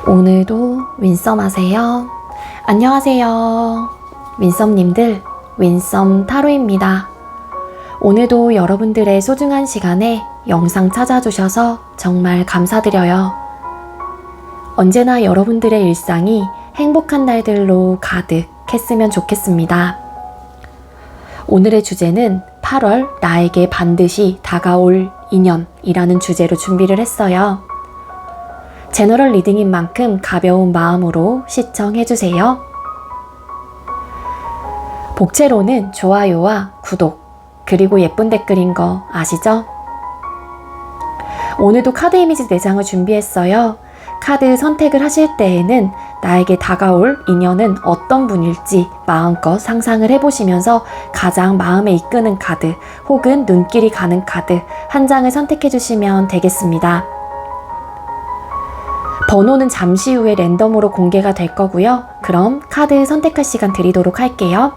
오늘도 윈썸 하세요. 안녕하세요. 윈썸님들, 윈썸 타로입니다. 오늘도 여러분들의 소중한 시간에 영상 찾아주셔서 정말 감사드려요. 언제나 여러분들의 일상이 행복한 날들로 가득했으면 좋겠습니다. 오늘의 주제는 8월 나에게 반드시 다가올 인연이라는 주제로 준비를 했어요. 제너럴 리딩인 만큼 가벼운 마음으로 시청해주세요. 복채로는 좋아요와 구독, 그리고 예쁜 댓글인 거 아시죠? 오늘도 카드 이미지 4장을 준비했어요. 카드 선택을 하실 때에는 나에게 다가올 인연은 어떤 분일지 마음껏 상상을 해보시면서 가장 마음에 이끄는 카드 혹은 눈길이 가는 카드 한 장을 선택해 주시면 되겠습니다. 번호는 잠시 후에 랜덤으로 공개가 될 거고요. 그럼 카드 선택할 시간 드리도록 할게요.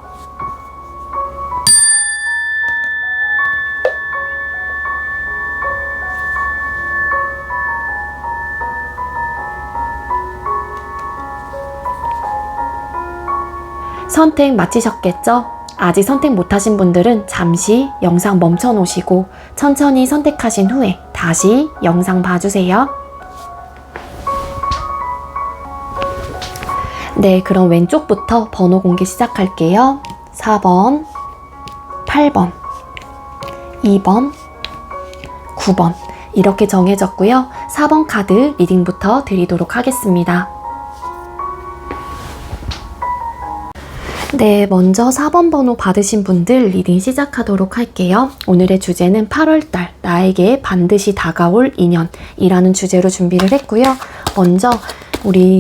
선택 마치셨겠죠? 아직 선택 못하신 분들은 잠시 영상 멈춰 놓으시고 천천히 선택하신 후에 다시 영상 봐주세요. 네, 그럼 왼쪽부터 번호 공개 시작할게요. 4번, 8번, 2번, 9번 이렇게 정해졌고요. 4번 카드 리딩부터 드리도록 하겠습니다. 네, 먼저 4번 번호 받으신 분들 리딩 시작하도록 할게요. 오늘의 주제는 8월달 나에게 반드시 다가올 인연이라는 주제로 준비를 했고요. 먼저 우리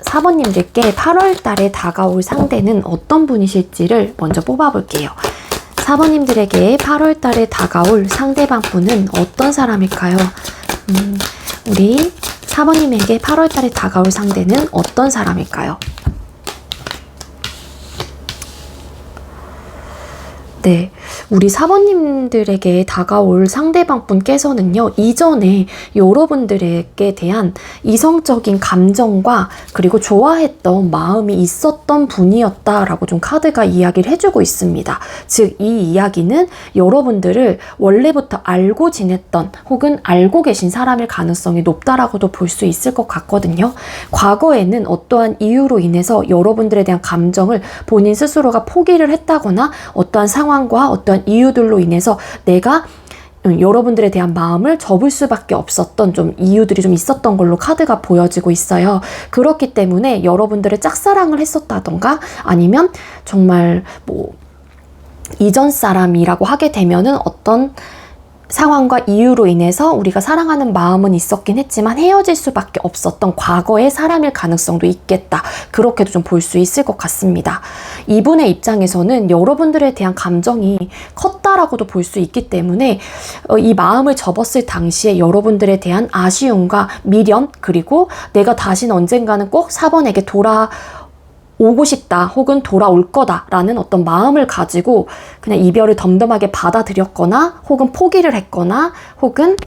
4번님들께 8월달에 다가올 상대는 어떤 분이실지를 먼저 뽑아볼게요. 4번님들에게 8월달에 다가올 상대방 분은 어떤 사람일까요? 우리 4번님에게 8월달에 다가올 상대는 어떤 사람일까요? 네, 우리 4번님들에게 다가올 상대방 분께서는요, 이전에 여러분들에게 대한 이성적인 감정과 그리고 좋아했던 마음이 있었던 분이었다라고 좀 카드가 이야기를 해주고 있습니다. 즉, 이 이야기는 여러분들을 원래부터 알고 지냈던 혹은 알고 계신 사람일 가능성이 높다라고도 볼 수 있을 것 같거든요. 과거에는 어떠한 이유로 인해서 여러분들에 대한 감정을 본인 스스로가 포기를 했다거나 어떠한 상황과 어떤 이유들로 인해서 내가 여러분들에 대한 마음을 접을 수밖에 없었던 좀 이유들이 좀 있었던 걸로 카드가 보여지고 있어요. 그렇기 때문에 여러분들의 짝사랑을 했었다던가 아니면 정말 이전 사람이라고 하게 되면은 어떤 상황과 이유로 인해서 우리가 사랑하는 마음은 있었긴 했지만 헤어질 수밖에 없었던 과거의 사람일 가능성도 있겠다. 그렇게도 좀 볼 수 있을 것 같습니다. 이분의 입장에서는 여러분들에 대한 감정이 컸다라고도 볼 수 있기 때문에 이 마음을 접었을 당시에 여러분들에 대한 아쉬움과 미련 그리고 내가 다시는 언젠가는 꼭 4번에게 오고 싶다 혹은 돌아올 거다라는 어떤 마음을 가지고 그냥 이별을 덤덤하게 받아들였거나 혹은 포기를 했거나 혹은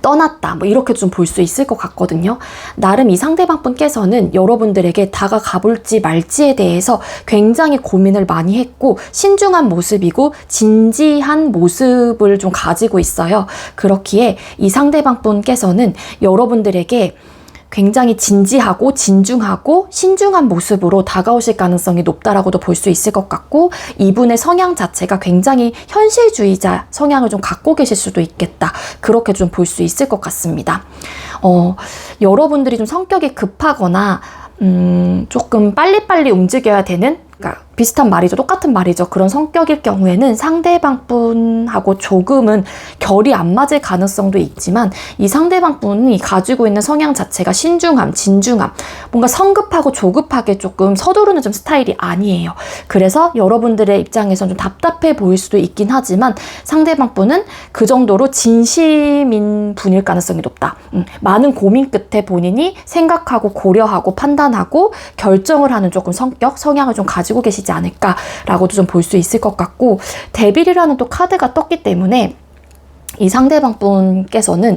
떠났다 이렇게 좀 볼 수 있을 것 같거든요. 나름 이 상대방 분께서는 여러분들에게 다가가 볼지 말지에 대해서 굉장히 고민을 많이 했고 신중한 모습이고 진지한 모습을 좀 가지고 있어요. 그렇기에 이 상대방 분께서는 여러분들에게 굉장히 진지하고 진중하고 신중한 모습으로 다가오실 가능성이 높다라고도 볼 수 있을 것 같고 이분의 성향 자체가 굉장히 현실주의자 성향을 좀 갖고 계실 수도 있겠다. 그렇게 좀 볼 수 있을 것 같습니다. 여러분들이 좀 성격이 급하거나 조금 빨리빨리 움직여야 되는 그러니까 비슷한 말이죠. 똑같은 말이죠. 그런 성격일 경우에는 상대방 분하고 조금은 결이 안 맞을 가능성도 있지만 이 상대방 분이 가지고 있는 성향 자체가 신중함, 진중함, 뭔가 성급하고 조급하게 조금 서두르는 좀 스타일이 아니에요. 그래서 여러분들의 입장에서는 좀 답답해 보일 수도 있긴 하지만 상대방 분은 그 정도로 진심인 분일 가능성이 높다. 많은 고민 끝에 본인이 생각하고 고려하고 판단하고 결정을 하는 조금 성향을 좀 가지고 계시지 않을까라고도 좀 볼 수 있을 것 같고 데빌이라는 또 카드가 떴기 때문에 이 상대방 분께서는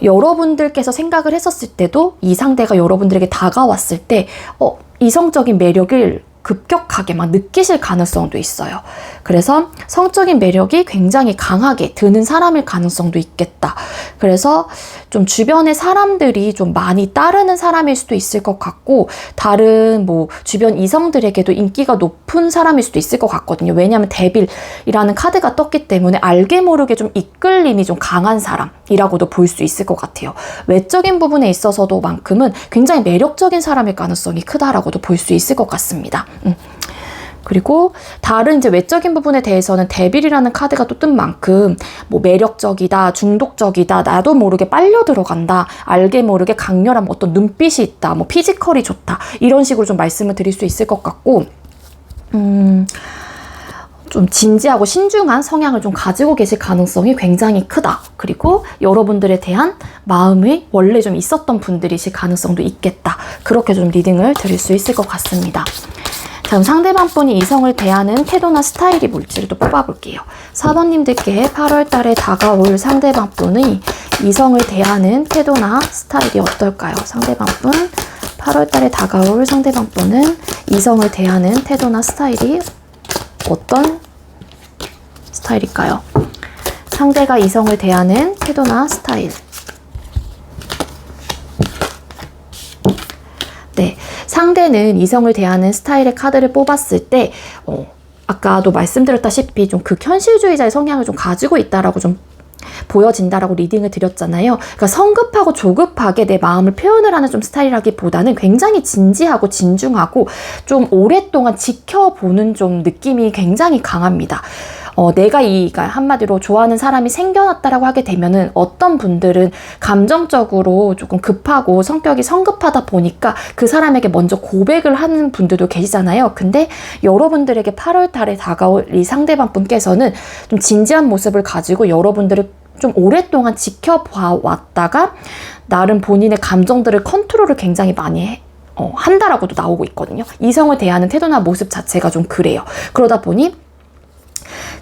여러분들께서 생각을 했었을 때도 이 상대가 여러분들에게 다가왔을 때 이성적인 매력을 급격하게 막 느끼실 가능성도 있어요. 그래서 성적인 매력이 굉장히 강하게 드는 사람일 가능성도 있겠다. 그래서 좀 주변의 사람들이 좀 많이 따르는 사람일 수도 있을 것 같고, 다른 뭐 주변 이성들에게도 인기가 높은 사람일 수도 있을 것 같거든요. 왜냐하면 데빌이라는 카드가 떴기 때문에 알게 모르게 좀 이끌림이 좀 강한 사람이라고도 볼 수 있을 것 같아요. 외적인 부분에 있어서도 만큼은 굉장히 매력적인 사람일 가능성이 크다라고도 볼 수 있을 것 같습니다. 그리고 다른 이제 외적인 부분에 대해서는 데빌이라는 카드가 또 뜬 만큼 뭐 매력적이다, 중독적이다, 나도 모르게 빨려 들어간다, 알게 모르게 강렬한 어떤 눈빛이 있다, 뭐 피지컬이 좋다, 이런 식으로 좀 말씀을 드릴 수 있을 것 같고, 좀 진지하고 신중한 성향을 좀 가지고 계실 가능성이 굉장히 크다. 그리고 여러분들에 대한 마음이 원래 좀 있었던 분들이실 가능성도 있겠다. 그렇게 좀 리딩을 드릴 수 있을 것 같습니다. 다음 상대방 분이 이성을 대하는 태도나 스타일이 뭘지를 또 뽑아볼게요. 4번님들께 8월 달에 다가올 상대방 분의 이성을 대하는 태도나 스타일이 어떨까요? 상대방 분, 8월 달에 다가올 상대방 분은 이성을 대하는 태도나 스타일이 어떤 스타일일까요? 상대가 이성을 대하는 태도나 스타일. 네, 상대는 이성을 대하는 스타일의 카드를 뽑았을 때 아까도 말씀드렸다시피 좀 극현실주의자의 성향을 좀 가지고 있다라고 좀 보여진다라고 리딩을 드렸잖아요. 그러니까 성급하고 조급하게 내 마음을 표현을 하는 좀 스타일이라기보다는 굉장히 진지하고 진중하고 좀 오랫동안 지켜보는 좀 느낌이 굉장히 강합니다. 내가 그러니까 한마디로 좋아하는 사람이 생겨났다라고 하게 되면은 어떤 분들은 감정적으로 조금 급하고 성격이 성급하다 보니까 그 사람에게 먼저 고백을 하는 분들도 계시잖아요. 근데 여러분들에게 8월 달에 다가올 이 상대방 분께서는 좀 진지한 모습을 가지고 여러분들을 좀 오랫동안 지켜봐 왔다가 나름 본인의 감정들을 컨트롤을 굉장히 많이 한다라고도 나오고 있거든요. 이성을 대하는 태도나 모습 자체가 좀 그래요. 그러다 보니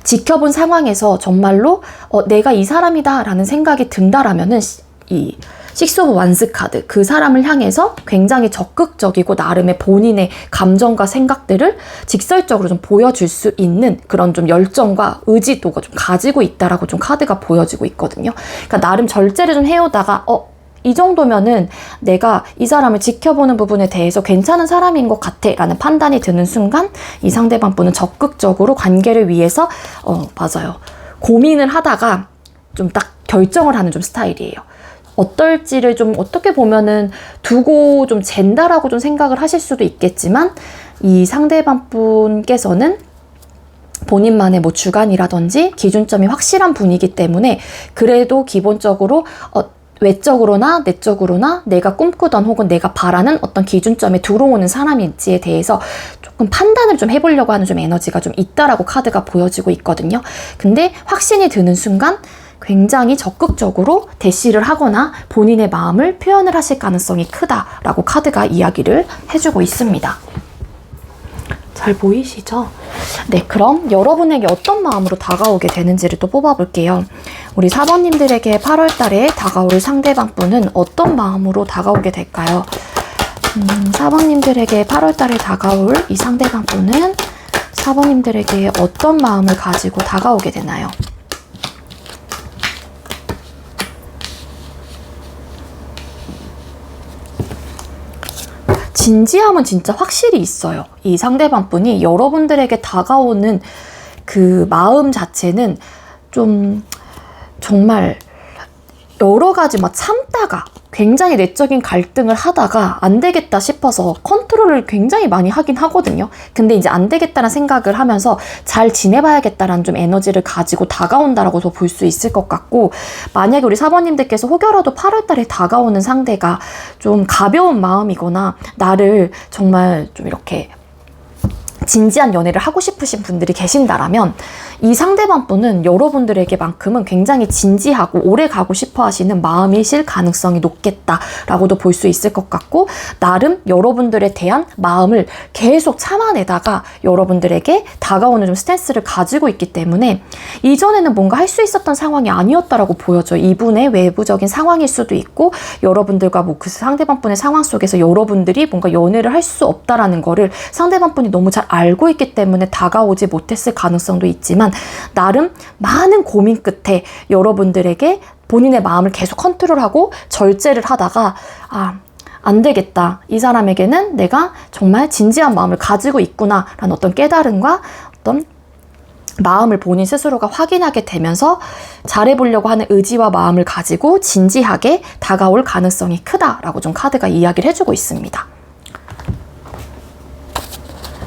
지켜본 상황에서 정말로 내가 이 사람이다 라는 생각이 든다라면은 이 식스 오브 완스 카드, 그 사람을 향해서 굉장히 적극적이고 나름의 본인의 감정과 생각들을 직설적으로 좀 보여줄 수 있는 그런 좀 열정과 의지도가 좀 가지고 있다라고 좀 카드가 보여지고 있거든요. 그러니까 나름 절제를 좀 해오다가 이 정도면은 내가 이 사람을 지켜보는 부분에 대해서 괜찮은 사람인 것 같아 라는 판단이 드는 순간 이 상대방 분은 적극적으로 관계를 위해서 맞아요, 고민을 하다가 좀 딱 결정을 하는 좀 스타일이에요. 어떨지를 좀 어떻게 보면은 두고 좀 잰다라고 좀 생각을 하실 수도 있겠지만, 이 상대방 분께서는 본인만의 뭐 주관이라든지 기준점이 확실한 분이기 때문에 그래도 기본적으로 외적으로나 내적으로나 내가 꿈꾸던 혹은 내가 바라는 어떤 기준점에 들어오는 사람인지에 대해서 조금 판단을 좀 해보려고 하는 좀 에너지가 좀 있다라고 카드가 보여지고 있거든요. 근데 확신이 드는 순간 굉장히 적극적으로 대시를 하거나 본인의 마음을 표현을 하실 가능성이 크다라고 카드가 이야기를 해주고 있습니다. 잘 보이시죠? 네, 그럼 여러분에게 어떤 마음으로 다가오게 되는지를 또 뽑아볼게요. 우리 4번님들에게 8월 달에 다가올 상대방 분은 어떤 마음으로 다가오게 될까요? 4번님들에게 8월 달에 다가올 이 상대방 분은 4번님들에게 어떤 마음을 가지고 다가오게 되나요? 진지함은 진짜 확실히 있어요. 이 상대방 분이 여러분들에게 다가오는 그 마음 자체는 좀 정말 여러 가지 막 참다가 굉장히 내적인 갈등을 하다가 안 되겠다 싶어서 컨트롤을 굉장히 많이 하긴 하거든요. 근데 이제 안 되겠다는 생각을 하면서 잘 지내봐야겠다라는 좀 에너지를 가지고 다가온다라고도 볼 수 있을 것 같고, 만약에 우리 사모님들께서 혹여라도 8월 달에 다가오는 상대가 좀 가벼운 마음이거나 나를 정말 좀 이렇게 진지한 연애를 하고 싶으신 분들이 계신다라면 이 상대방 분은 여러분들에게만큼은 굉장히 진지하고 오래 가고 싶어 하시는 마음이실 가능성이 높겠다라고도 볼 수 있을 것 같고, 나름 여러분들에 대한 마음을 계속 참아내다가 여러분들에게 다가오는 좀 스탠스를 가지고 있기 때문에 이전에는 뭔가 할 수 있었던 상황이 아니었다라고 보여져요. 이분의 외부적인 상황일 수도 있고, 여러분들과 뭐 그 상대방 분의 상황 속에서 여러분들이 뭔가 연애를 할 수 없다라는 거를 상대방 분이 너무 잘 알고 있기 때문에 다가오지 못했을 가능성도 있지만, 나름 많은 고민 끝에 여러분들에게 본인의 마음을 계속 컨트롤하고 절제를 하다가 안 되겠다, 이 사람에게는 내가 정말 진지한 마음을 가지고 있구나 라는 어떤 깨달음과 어떤 마음을 본인 스스로가 확인하게 되면서 잘해보려고 하는 의지와 마음을 가지고 진지하게 다가올 가능성이 크다라고 좀 카드가 이야기를 해주고 있습니다.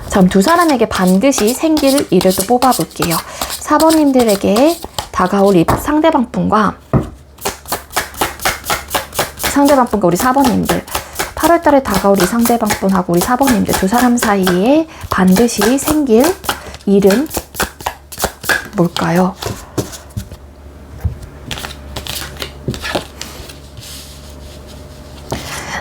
자, 그럼 두 사람에게 반드시 생길 일을 또 뽑아볼게요. 4번님들에게 다가올 상대방 분과 우리 4번님들, 8월달에 다가올 이 상대방 분하고 우리 4번님들 두 사람 사이에 반드시 생길 일은 뭘까요?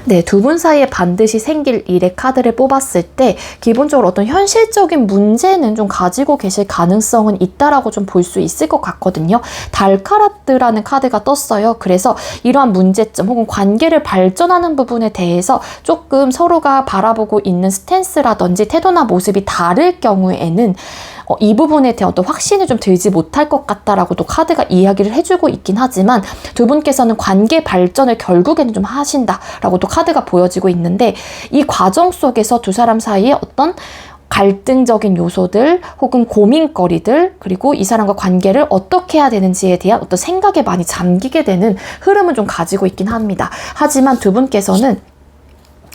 네, 두 분 사이에 반드시 생길 일의 카드를 뽑았을 때 기본적으로 어떤 현실적인 문제는 좀 가지고 계실 가능성은 있다라고 좀 볼 수 있을 것 같거든요. 달카라트라는 카드가 떴어요. 그래서 이러한 문제점 혹은 관계를 발전하는 부분에 대해서 조금 서로가 바라보고 있는 스탠스라든지 태도나 모습이 다를 경우에는 이 부분에 대한 어떤 확신을 좀 들지 못할 것 같다라고도 카드가 이야기를 해주고 있긴 하지만, 두 분께서는 관계 발전을 결국에는 좀 하신다라고도 카드가 보여지고 있는데, 이 과정 속에서 두 사람 사이에 어떤 갈등적인 요소들 혹은 고민거리들, 그리고 이 사람과 관계를 어떻게 해야 되는지에 대한 어떤 생각에 많이 잠기게 되는 흐름은 좀 가지고 있긴 합니다. 하지만 두 분께서는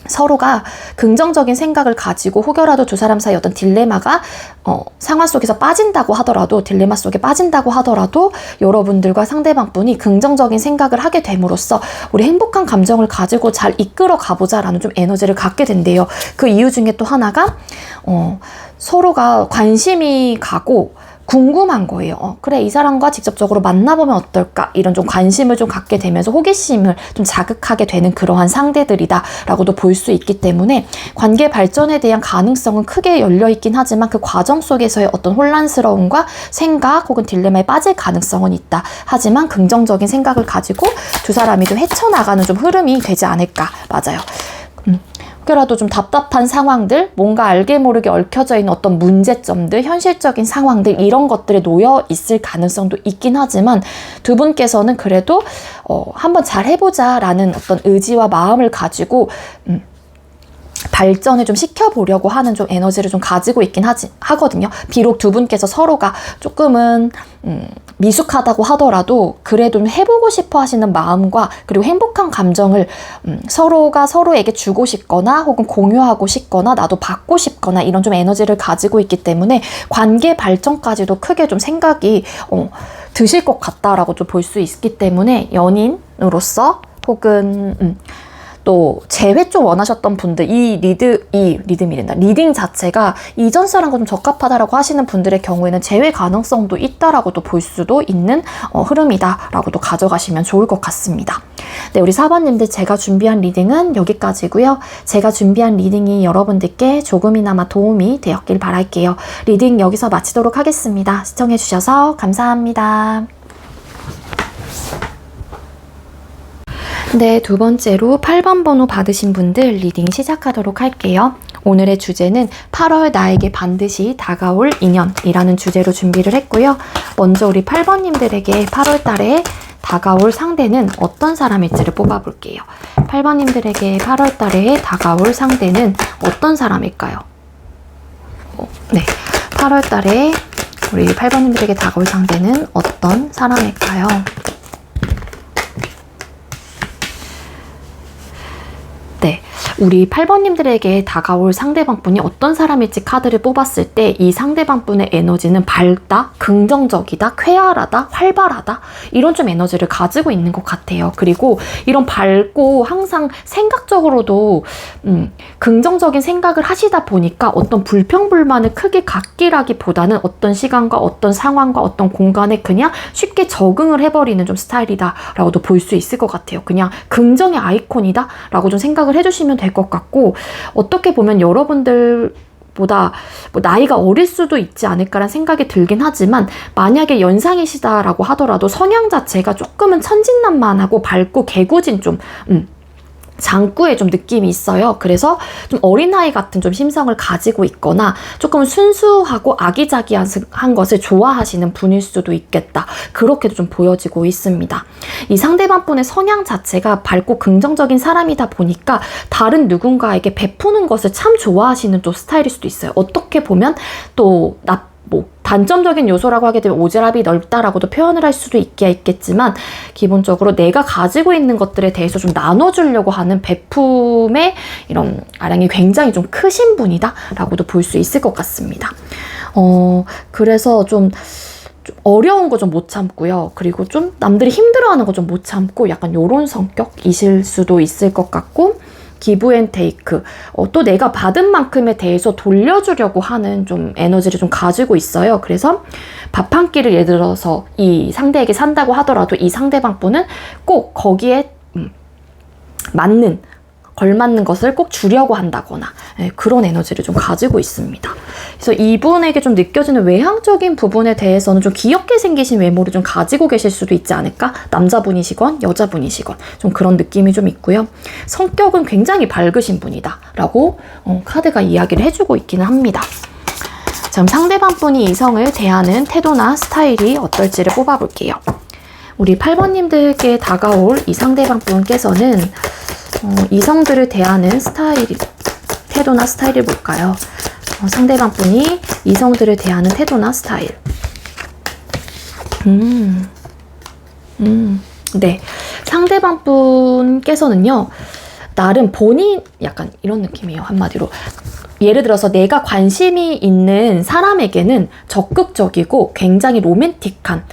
서로가 긍정적인 생각을 가지고 혹여라도 두 사람 사이 어떤 딜레마가 상황 속에서 딜레마 속에 빠진다고 하더라도 여러분들과 상대방 분이 긍정적인 생각을 하게 됨으로써 우리 행복한 감정을 가지고 잘 이끌어 가보자라는 좀 에너지를 갖게 된대요. 그 이유 중에 또 하나가 서로가 관심이 가고 궁금한 거예요. 그래, 이 사람과 직접적으로 만나보면 어떨까? 이런 좀 관심을 좀 갖게 되면서 호기심을 좀 자극하게 되는 그러한 상대들이다 라고도 볼 수 있기 때문에 관계 발전에 대한 가능성은 크게 열려있긴 하지만 그 과정 속에서의 어떤 혼란스러움과 생각 혹은 딜레마에 빠질 가능성은 있다. 하지만 긍정적인 생각을 가지고 두 사람이 좀 헤쳐나가는 좀 흐름이 되지 않을까. 맞아요. 혹여라도 좀 답답한 상황들, 뭔가 알게 모르게 얽혀져 있는 어떤 문제점들, 현실적인 상황들, 이런 것들에 놓여 있을 가능성도 있긴 하지만 두 분께서는 그래도 한번 잘 해보자 라는 어떤 의지와 마음을 가지고 발전을 좀 시켜보려고 하는 좀 에너지를 좀 가지고 있긴 하거든요. 비록 두 분께서 서로가 조금은 미숙하다고 하더라도 그래도 좀 해보고 싶어 하시는 마음과 그리고 행복한 감정을 서로가 서로에게 주고 싶거나 혹은 공유하고 싶거나 나도 받고 싶거나 이런 좀 에너지를 가지고 있기 때문에 관계 발전까지도 크게 좀 생각이 드실 것 같다라고 좀 볼 수 있기 때문에 연인으로서 혹은 또 재회 쪽 원하셨던 분들, 리딩 자체가 이전 사람과 좀 적합하다라고 하시는 분들의 경우에는 재회 가능성도 있다라고도 볼 수도 있는 흐름이다라고도 가져가시면 좋을 것 같습니다. 네, 우리 4번님들 제가 준비한 리딩은 여기까지고요. 제가 준비한 리딩이 여러분들께 조금이나마 도움이 되었길 바랄게요. 리딩 여기서 마치도록 하겠습니다. 시청해주셔서 감사합니다. 네, 두 번째로 8번 번호 받으신 분들 리딩 시작하도록 할게요. 오늘의 주제는 8월 나에게 반드시 다가올 인연이라는 주제로 준비를 했고요. 먼저 우리 8번님들에게 8월 달에 다가올 상대는 어떤 사람일지를 뽑아볼게요. 8번님들에게 8월 달에 다가올 상대는 어떤 사람일까요? 네, 8월 달에 우리 8번님들에게 다가올 상대는 어떤 사람일까요? 네, 우리 8번님들에게 다가올 상대방분이 어떤 사람일지 카드를 뽑았을 때 이 상대방분의 에너지는 밝다, 긍정적이다, 쾌활하다, 활발하다 이런 좀 에너지를 가지고 있는 것 같아요. 그리고 이런 밝고 항상 생각적으로도 긍정적인 생각을 하시다 보니까 어떤 불평불만을 크게 갖기라기보다는 어떤 시간과 어떤 상황과 어떤 공간에 그냥 쉽게 적응을 해버리는 좀 스타일이다라고도 볼 수 있을 것 같아요. 그냥 긍정의 아이콘이다 라고 좀 생각을 해주시면 될 것 같고, 어떻게 보면 여러분들보다 뭐 나이가 어릴 수도 있지 않을까라는 생각이 들긴 하지만, 만약에 연상이시다라고 하더라도 성향 자체가 조금은 천진난만하고 밝고 개구진 좀 장구의 좀 느낌이 있어요. 그래서 좀 어린아이 같은 좀 심성을 가지고 있거나 조금 순수하고 아기자기한 것을 좋아하시는 분일 수도 있겠다. 그렇게도 좀 보여지고 있습니다. 이 상대방분의 성향 자체가 밝고 긍정적인 사람이다 보니까 다른 누군가에게 베푸는 것을 참 좋아하시는 또 스타일일 수도 있어요. 어떻게 보면 또 단점적인 요소라고 하게 되면 오지랖이 넓다라고도 표현을 할 수도 있겠지만, 기본적으로 내가 가지고 있는 것들에 대해서 좀 나눠주려고 하는 베품의 이런 아량이 굉장히 좀 크신 분이다 라고도 볼 수 있을 것 같습니다. 그래서 좀 어려운 거 좀 못 참고요. 그리고 좀 남들이 힘들어하는 거 좀 못 참고 약간 요런 성격이실 수도 있을 것 같고, 기브 앤 테이크, 또 내가 받은 만큼에 대해서 돌려주려고 하는 좀 에너지를 좀 가지고 있어요. 그래서 밥 한 끼를 예를 들어서 이 상대에게 산다고 하더라도 이 상대방분은 꼭 거기에 걸맞는 것을 꼭 주려고 한다거나 그런 에너지를 좀 가지고 있습니다. 그래서 이분에게 좀 느껴지는 외향적인 부분에 대해서는 좀 귀엽게 생기신 외모를 좀 가지고 계실 수도 있지 않을까? 남자분이시건 여자분이시건 좀 그런 느낌이 좀 있고요. 성격은 굉장히 밝으신 분이다 라고 카드가 이야기를 해주고 있기는 합니다. 자, 그럼 상대방분이 이성을 대하는 태도나 스타일이 어떨지를 뽑아볼게요. 우리 8번님들께 다가올 이 상대방분께서는 이성들을 대하는 태도나 스타일이 뭘까요? 상대방분이 이성들을 대하는 태도나 스타일. 네. 상대방분께서는요, 나름 약간 이런 느낌이에요. 한마디로. 예를 들어서 내가 관심이 있는 사람에게는 적극적이고 굉장히 로맨틱한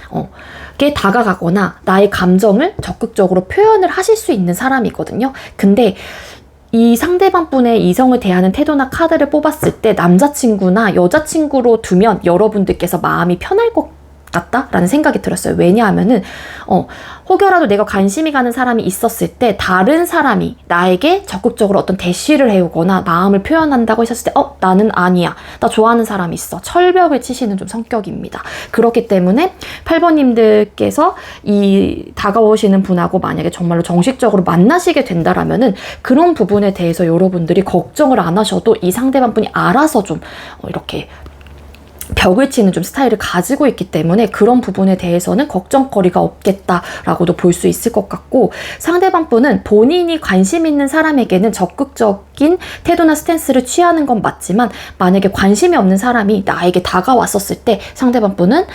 게 다가가거나 나의 감정을 적극적으로 표현을 하실 수 있는 사람이거든요. 근데 이 상대방분의 이성을 대하는 태도나 카드를 뽑았을 때 남자친구나 여자친구로 두면 여러분들께서 마음이 편할 것 같다라는 생각이 들었어요. 왜냐하면은 혹여라도 내가 관심이 가는 사람이 있었을 때 다른 사람이 나에게 적극적으로 어떤 대시를 해오거나 마음을 표현한다고 했었을 때 나는 아니야, 나 좋아하는 사람이 있어, 철벽을 치시는 좀 성격입니다. 그렇기 때문에 8번님들께서 이 다가오시는 분하고 만약에 정말로 정식적으로 만나시게 된다라면은 그런 부분에 대해서 여러분들이 걱정을 안 하셔도 이 상대방 분이 알아서 좀 이렇게 벽을 치는 좀 스타일을 가지고 있기 때문에 그런 부분에 대해서는 걱정거리가 없겠다라고도 볼 수 있을 것 같고, 상대방 분은 본인이 관심 있는 사람에게는 적극적인 태도나 스탠스를 취하는 건 맞지만, 만약에 관심이 없는 사람이 나에게 다가왔었을 때 상대방 분은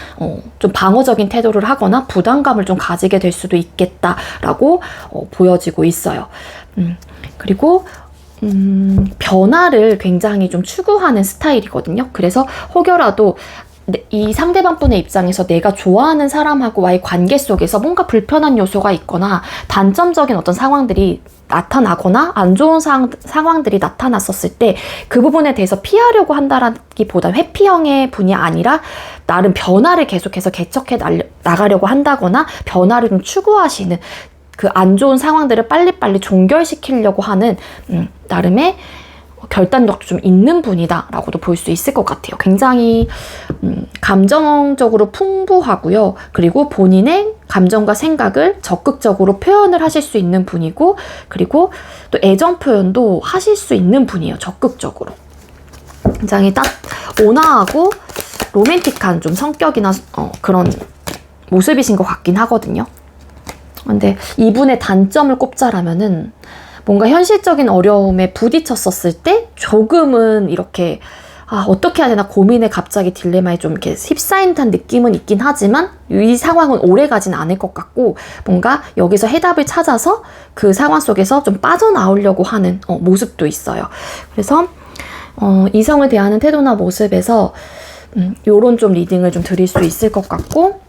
좀 방어적인 태도를 하거나 부담감을 좀 가지게 될 수도 있겠다라고 보여지고 있어요. 그리고 변화를 굉장히 좀 추구하는 스타일이거든요. 그래서 혹여라도 이 상대방분의 입장에서 내가 좋아하는 사람하고와의 관계 속에서 뭔가 불편한 요소가 있거나 단점적인 어떤 상황들이 나타나거나 안 좋은 상황들이 나타났었을 때 그 부분에 대해서 피하려고 한다라기보다 회피형의 분이 아니라 나름 변화를 계속해서 개척해 나가려고 한다거나 변화를 좀 추구하시는, 그 안 좋은 상황들을 빨리빨리 종결시키려고 하는 나름의 결단력도 좀 있는 분이다 라고도 볼 수 있을 것 같아요. 굉장히 감정적으로 풍부하고요. 그리고 본인의 감정과 생각을 적극적으로 표현을 하실 수 있는 분이고, 그리고 또 애정 표현도 하실 수 있는 분이에요. 적극적으로. 굉장히 온화하고 로맨틱한 좀 성격이나 그런 모습이신 것 같긴 하거든요. 근데 이분의 단점을 꼽자라면은 뭔가 현실적인 어려움에 부딪혔었을 때 조금은 이렇게 어떻게 해야 되나 고민에 갑자기 딜레마에 좀 이렇게 휩싸인 듯한 느낌은 있긴 하지만 이 상황은 오래 가진 않을 것 같고 뭔가 여기서 해답을 찾아서 그 상황 속에서 좀 빠져나오려고 하는 모습도 있어요. 그래서 이성을 대하는 태도나 모습에서 요런 좀 리딩을 좀 드릴 수 있을 것 같고,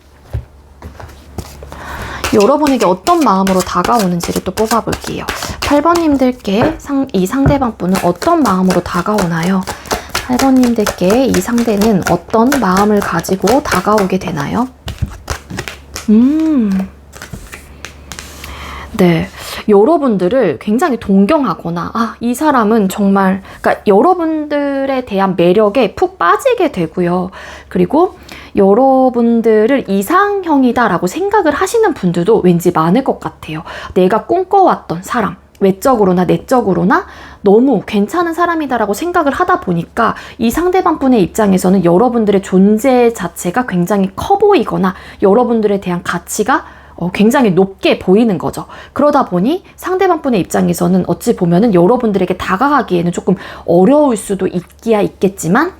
여러분에게 어떤 마음으로 다가오는지를 또 뽑아볼게요. 8번님들께 이 상대방 분은 어떤 마음으로 다가오나요? 8번님들께 이 상대는 어떤 마음을 가지고 다가오게 되나요? 네. 여러분들을 굉장히 동경하거나, 이 사람은 정말, 그러니까 여러분들에 대한 매력에 푹 빠지게 되고요. 그리고 여러분들을 이상형이다라고 생각을 하시는 분들도 왠지 많을 것 같아요. 내가 꿈꿔왔던 사람, 외적으로나 내적으로나 너무 괜찮은 사람이다라고 생각을 하다 보니까 이 상대방 분의 입장에서는 여러분들의 존재 자체가 굉장히 커 보이거나 여러분들에 대한 가치가 굉장히 높게 보이는 거죠. 그러다 보니 상대방 분의 입장에서는 어찌 보면은 여러분들에게 다가가기에는 조금 어려울 수도 있겠지만,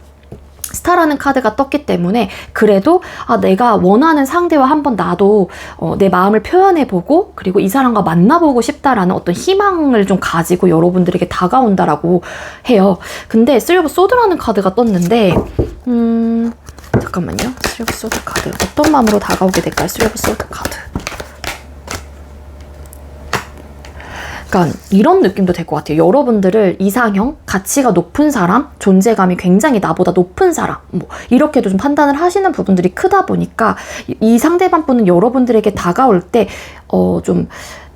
스타라는 카드가 떴기 때문에 그래도 내가 원하는 상대와 한번 나도 내 마음을 표현해보고 그리고 이 사람과 만나보고 싶다라는 어떤 희망을 좀 가지고 여러분들에게 다가온다라고 해요. 근데 쓰리 오브 소드라는 카드가 떴는데 잠깐만요. 쓰리 오브 소드 카드 어떤 마음으로 다가오게 될까요? 쓰리 오브 소드 카드. 그러니까 이런 느낌도 될 것 같아요. 여러분들을 이상형, 가치가 높은 사람, 존재감이 굉장히 나보다 높은 사람, 이렇게도 좀 판단을 하시는 부분들이 크다 보니까 이 상대방 분은 여러분들에게 다가올 때 좀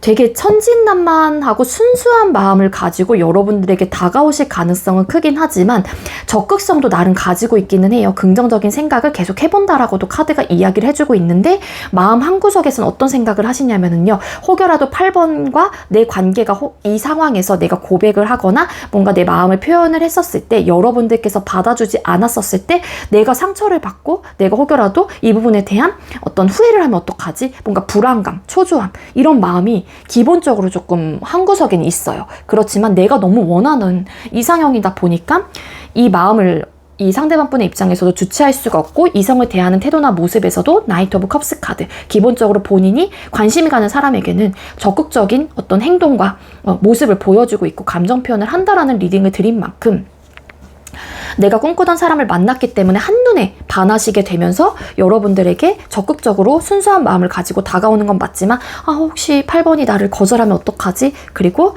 되게 천진난만하고 순수한 마음을 가지고 여러분들에게 다가오실 가능성은 크긴 하지만 적극성도 나름 가지고 있기는 해요. 긍정적인 생각을 계속 해본다라고도 카드가 이야기를 해주고 있는데, 마음 한구석에서는 어떤 생각을 하시냐면요. 혹여라도 8번과 내 관계가 이 상황에서 내가 고백을 하거나 뭔가 내 마음을 표현을 했었을 때 여러분들께서 받아주지 않았었을 때 내가 상처를 받고 내가 혹여라도 이 부분에 대한 어떤 후회를 하면 어떡하지? 뭔가 불안감, 초조함, 이런 마음이 기본적으로 조금 한구석에는 있어요. 그렇지만 내가 너무 원하는 이상형이다 보니까 이 마음을 이 상대방 분의 입장에서도 주체할 수가 없고, 이성을 대하는 태도나 모습에서도 나이트 오브 컵스 카드, 기본적으로 본인이 관심이 가는 사람에게는 적극적인 어떤 행동과 모습을 보여주고 있고 감정 표현을 한다라는 리딩을 드린 만큼 내가 꿈꾸던 사람을 만났기 때문에 한눈에 반하시게 되면서 여러분들에게 적극적으로 순수한 마음을 가지고 다가오는 건 맞지만 혹시 8번이 나를 거절하면 어떡하지? 그리고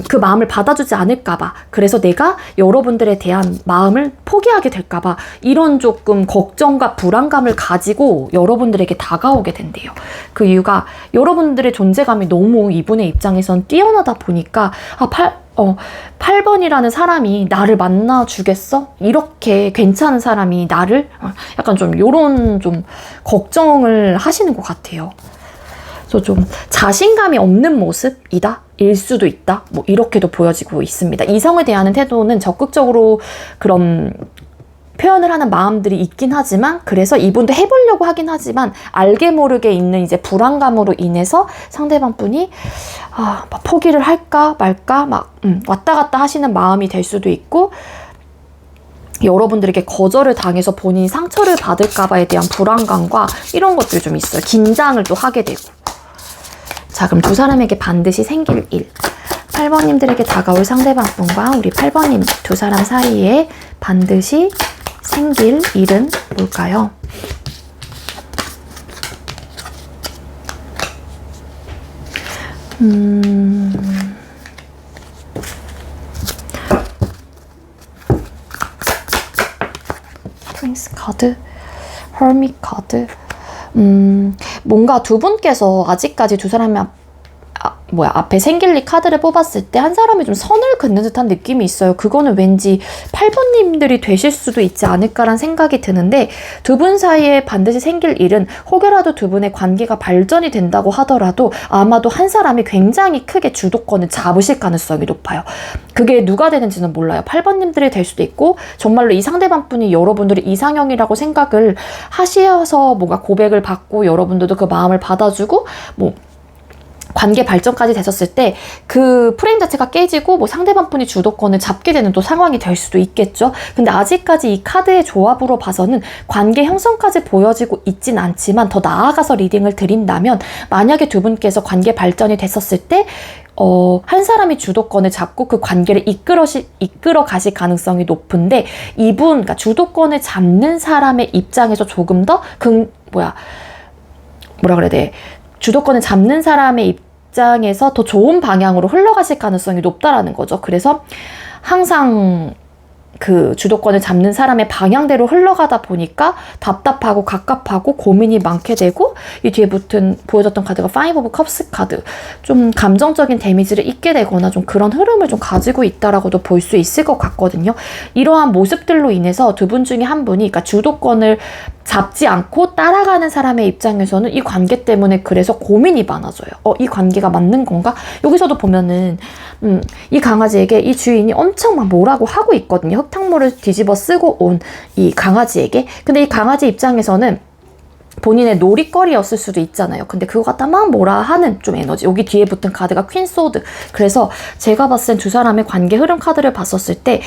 그 마음을 받아주지 않을까봐, 그래서 내가 여러분들에 대한 마음을 포기하게 될까봐 이런 조금 걱정과 불안감을 가지고 여러분들에게 다가오게 된대요. 그 이유가 여러분들의 존재감이 너무 이분의 입장에선 뛰어나다 보니까 8번이라는 사람이 나를 만나주겠어? 이렇게 괜찮은 사람이 나를 약간 좀 요런 좀 걱정을 하시는 것 같아요. 그래서 좀 자신감이 없는 모습이다? 일 수도 있다? 이렇게도 보여지고 있습니다. 이성에 대한 태도는 적극적으로 그런 표현을 하는 마음들이 있긴 하지만, 그래서 이분도 해보려고 하긴 하지만 알게 모르게 있는 이제 불안감으로 인해서 상대방 분이 포기를 할까 말까 왔다 갔다 하시는 마음이 될 수도 있고, 여러분들에게 거절을 당해서 본인이 상처를 받을까봐에 대한 불안감과 이런 것들이 좀 있어요. 긴장을 또 하게 되고. 자, 그럼 두 사람에게 반드시 생길 일, 8번님들에게 다가올 상대방 분과 우리 8번님 두 사람 사이에 반드시 생길 일은 뭘까요? 프린스 카드, 허밋 카드. 뭔가 두 분께서 아직까지 두 사람이 앞에 생길리 카드를 뽑았을 때 한 사람이 좀 선을 긋는 듯한 느낌이 있어요. 그거는 왠지 8번님들이 되실 수도 있지 않을까라는 생각이 드는데, 두 분 사이에 반드시 생길 일은 혹여라도 두 분의 관계가 발전이 된다고 하더라도 아마도 한 사람이 굉장히 크게 주도권을 잡으실 가능성이 높아요. 그게 누가 되는지는 몰라요. 8번님들이 될 수도 있고, 정말로 이 상대방 분이 여러분들의 이상형이라고 생각을 하셔서 뭔가 고백을 받고 여러분들도 그 마음을 받아주고 관계 발전까지 됐었을 때 그 프레임 자체가 깨지고 뭐 상대방 분이 주도권을 잡게 되는 또 상황이 될 수도 있겠죠. 근데 아직까지 이 카드의 조합으로 봐서는 관계 형성까지 보여지고 있진 않지만 더 나아가서 리딩을 드린다면 만약에 두 분께서 관계 발전이 됐었을 때 한 사람이 주도권을 잡고 그 관계를 이끌어 가실 가능성이 높은데 이분, 그러니까 주도권을 잡는 사람의 입장에서 조금 더 주도권을 잡는 사람의 입장에서 더 좋은 방향으로 흘러가실 가능성이 높다라는 거죠. 그래서 항상 그 주도권을 잡는 사람의 방향대로 흘러가다 보니까 답답하고 갑갑하고 고민이 많게 되고 이 뒤에 보여줬던 카드가 Five of Cups 카드, 좀 감정적인 데미지를 입게 되거나 좀 그런 흐름을 좀 가지고 있다라고도 볼 수 있을 것 같거든요. 이러한 모습들로 인해서 두 분 중에 한 분이, 그러니까 주도권을 잡지 않고 따라가는 사람의 입장에서는 이 관계 때문에 그래서 고민이 많아져요. 이 관계가 맞는 건가? 여기서도 보면은 이 강아지에게 이 주인이 엄청 막 뭐라고 하고 있거든요. 흙탕물을 뒤집어 쓰고 온 이 강아지에게. 근데 이 강아지 입장에서는 본인의 놀이거리였을 수도 있잖아요. 근데 그거 갖다 막 뭐라 하는 좀 에너지. 여기 뒤에 붙은 카드가 퀸 소드. 그래서 제가 봤을 땐 두 사람의 관계 흐름 카드를 봤었을 때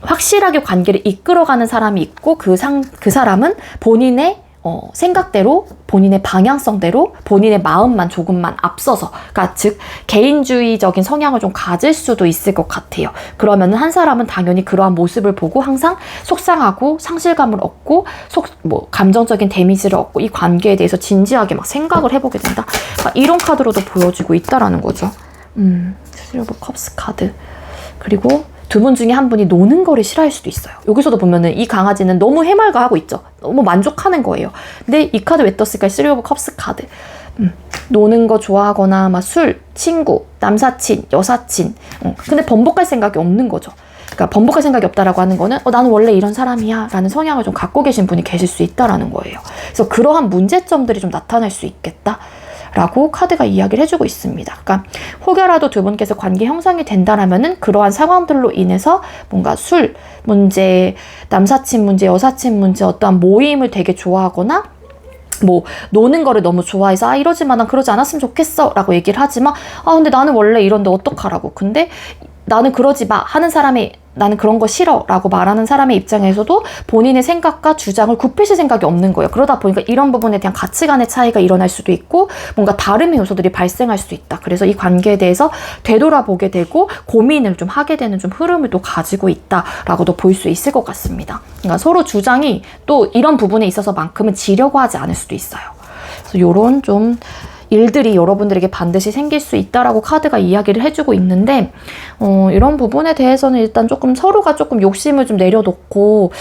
확실하게 관계를 이끌어가는 사람이 있고 그 사람은 본인의 생각대로, 본인의 방향성대로, 본인의 마음만 조금만 앞서서, 그러니까 즉 개인주의적인 성향을 좀 가질 수도 있을 것 같아요. 그러면 한 사람은 당연히 그러한 모습을 보고 항상 속상하고 상실감을 얻고 감정적인 데미지를 얻고 이 관계에 대해서 진지하게 막 생각을 해보게 된다. 그러니까 이런 카드로도 보여지고 있다라는 거죠. 실버 컵스 카드. 그리고 두 분 중에 한 분이 노는 거를 싫어할 수도 있어요. 여기서도 보면은 이 강아지는 너무 해맑아하고 있죠. 너무 만족하는 거예요. 근데 이 카드 왜 떴을까요? 쓰리 오브 컵스 카드. 노는 거 좋아하거나 막 술, 친구, 남사친, 여사친. 근데 번복할 생각이 없는 거죠. 그러니까 번복할 생각이 없다라고 하는 거는 나는 원래 이런 사람이야 라는 성향을 좀 갖고 계신 분이 계실 수 있다라는 거예요. 그래서 그러한 문제점들이 좀 나타날 수 있겠다 라고 카드가 이야기를 해주고 있습니다. 그러니까 혹여라도 두 분께서 관계 형성이 된다라면은 그러한 상황들로 인해서 뭔가 술 문제, 남사친 문제, 여사친 문제, 어떠한 모임을 되게 좋아하거나 뭐 노는 거를 너무 좋아해서 이러지만 난 그러지 않았으면 좋겠어 라고 얘기를 하지만 근데 나는 원래 이런데 어떡하라고. 근데 나는 그러지 마 하는 사람이 나는 그런 거 싫어 라고 말하는 사람의 입장에서도 본인의 생각과 주장을 굽히실 생각이 없는 거예요. 그러다 보니까 이런 부분에 대한 가치관의 차이가 일어날 수도 있고 뭔가 다름의 요소들이 발생할 수도 있다. 그래서 이 관계에 대해서 되돌아보게 되고 고민을 좀 하게 되는 좀 흐름을 또 가지고 있다라고도 볼 수 있을 것 같습니다. 그러니까 서로 주장이 또 이런 부분에 있어서만큼은 지려고 하지 않을 수도 있어요. 그래서 이런 좀 일들이 여러분들에게 반드시 생길 수 있다라고 카드가 이야기를 해주고 있는데 이런 부분에 대해서는 일단 서로가 조금 욕심을 좀 내려놓고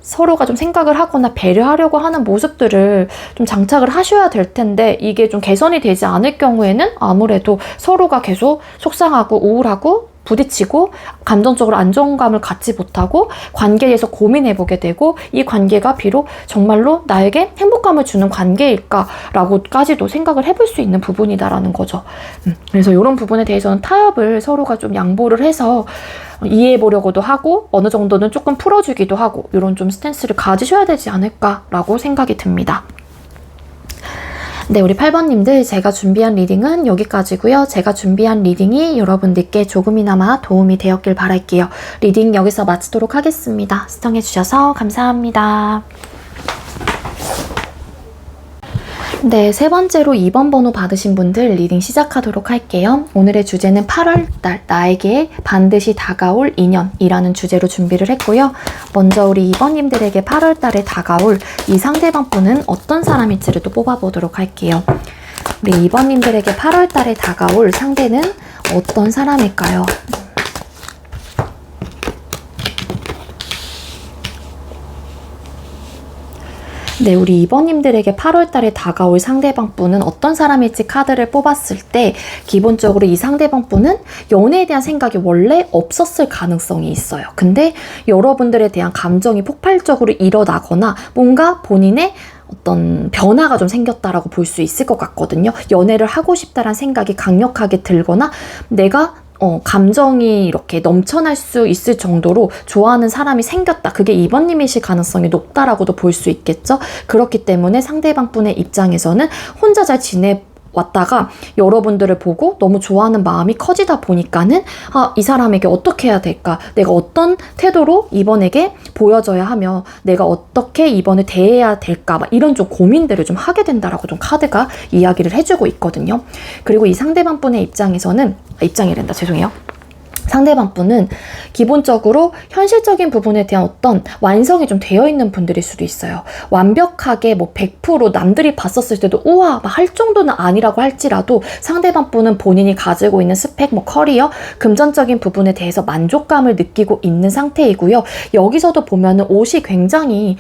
서로가 좀 생각을 하거나 배려하려고 하는 모습들을 좀 장착을 하셔야 될 텐데 이게 좀 개선이 되지 않을 경우에는 아무래도 서로가 계속 속상하고 우울하고 부딪히고 감정적으로 안정감을 갖지 못하고 관계에 대해서 고민해보게 되고 이 관계가 비록 정말로 나에게 행복감을 주는 관계일까라고까지도 생각을 해볼 수 있는 부분이다라는 거죠. 그래서 이런 부분에 대해서는 타협을 서로가 좀 양보를 해서 이해해보려고도 하고 어느 정도는 조금 풀어주기도 하고 이런 좀 스탠스를 가지셔야 되지 않을까라고 생각이 듭니다. 네, 우리 8번님들 제가 준비한 리딩은 여기까지고요. 제가 준비한 리딩이 여러분들께 조금이나마 도움이 되었길 바랄게요. 리딩 여기서 마치도록 하겠습니다. 시청해주셔서 감사합니다. 네, 세 번째로 2번 번호 받으신 분들 리딩 시작하도록 할게요. 오늘의 주제는 8월달 나에게 반드시 다가올 인연이라는 주제로 준비를 했고요. 먼저 우리 2번님들에게 8월달에 다가올 이 상대방 분은 어떤 사람일지를 또 뽑아보도록 할게요. 우리 2번님들에게 8월달에 다가올 상대는 어떤 사람일까요? 네, 우리 2번님들에게 8월달에 다가올 상대방분은 어떤 사람일지 카드를 뽑았을 때 기본적으로 이 상대방분은 연애에 대한 생각이 원래 없었을 가능성이 있어요. 근데 여러분들에 대한 감정이 폭발적으로 일어나거나 뭔가 본인의 어떤 변화가 좀 생겼다라고 볼 수 있을 것 같거든요. 연애를 하고 싶다라는 생각이 강력하게 들거나 내가 감정이 이렇게 넘쳐날 수 있을 정도로 좋아하는 사람이 생겼다. 그게 2번님이실 가능성이 높다라고도 볼 수 있겠죠. 그렇기 때문에 상대방 분의 입장에서는 혼자 잘 왔다가 여러분들을 보고 너무 좋아하는 마음이 커지다 보니까는 이 사람에게 어떻게 해야 될까? 내가 어떤 태도로 이번에게 보여줘야 하며 내가 어떻게 이번에 대해야 될까? 막 이런 좀 고민들을 좀 하게 된다라고 좀 카드가 이야기를 해주고 있거든요. 그리고 이 상대방 분의 입장에서는 입장이란다. 죄송해요. 상대방 분은 기본적으로 현실적인 부분에 대한 어떤 완성이 좀 되어 있는 분들일 수도 있어요. 완벽하게 뭐 100% 남들이 봤었을 때도 우와 막 할 정도는 아니라고 할지라도 상대방 분은 본인이 가지고 있는 스펙, 뭐 커리어, 금전적인 부분에 대해서 만족감을 느끼고 있는 상태이고요. 여기서도 보면은 옷이 굉장히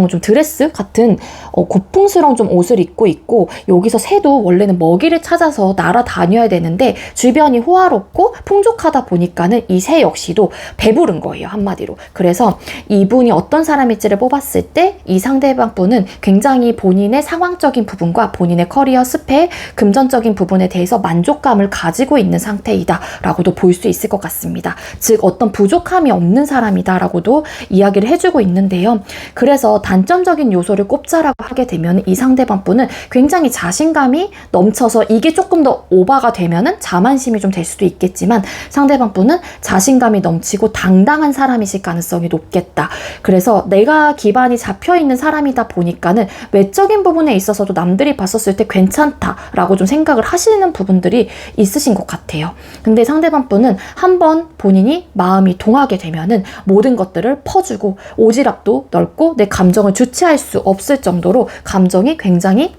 좀 드레스 같은 고풍스러운 좀 옷을 입고 있고, 여기서 새도 원래는 먹이를 찾아서 날아다녀야 되는데 주변이 호화롭고 풍족하다 보니까는 이 새 역시도 배부른 거예요, 한마디로. 그래서 이분이 어떤 사람일지를 뽑았을 때 이 상대방 분은 굉장히 본인의 상황적인 부분과 본인의 커리어, 스펙, 금전적인 부분에 대해서 만족감을 가지고 있는 상태이다 라고도 볼 수 있을 것 같습니다. 즉 어떤 부족함이 없는 사람이다 라고도 이야기를 해주고 있는데요. 그래서 단점적인 요소를 꼽자라고 하게 되면 이 상대방 분은 굉장히 자신감이 넘쳐서, 이게 조금 더 오버가 되면은 자만심이 좀 될 수도 있겠지만 상대방 분은 자신감이 넘치고 당당한 사람이실 가능성이 높겠다. 그래서 내가 기반이 잡혀있는 사람이다 보니까는 외적인 부분에 있어서도 남들이 봤었을 때 괜찮다라고 좀 생각을 하시는 부분들이 있으신 것 같아요. 근데 상대방 분은 한번 본인이 마음이 동하게 되면은 모든 것들을 퍼주고 오지랖도 넓고 내 감정을 주체할 수 없을 정도로 감정이 굉장히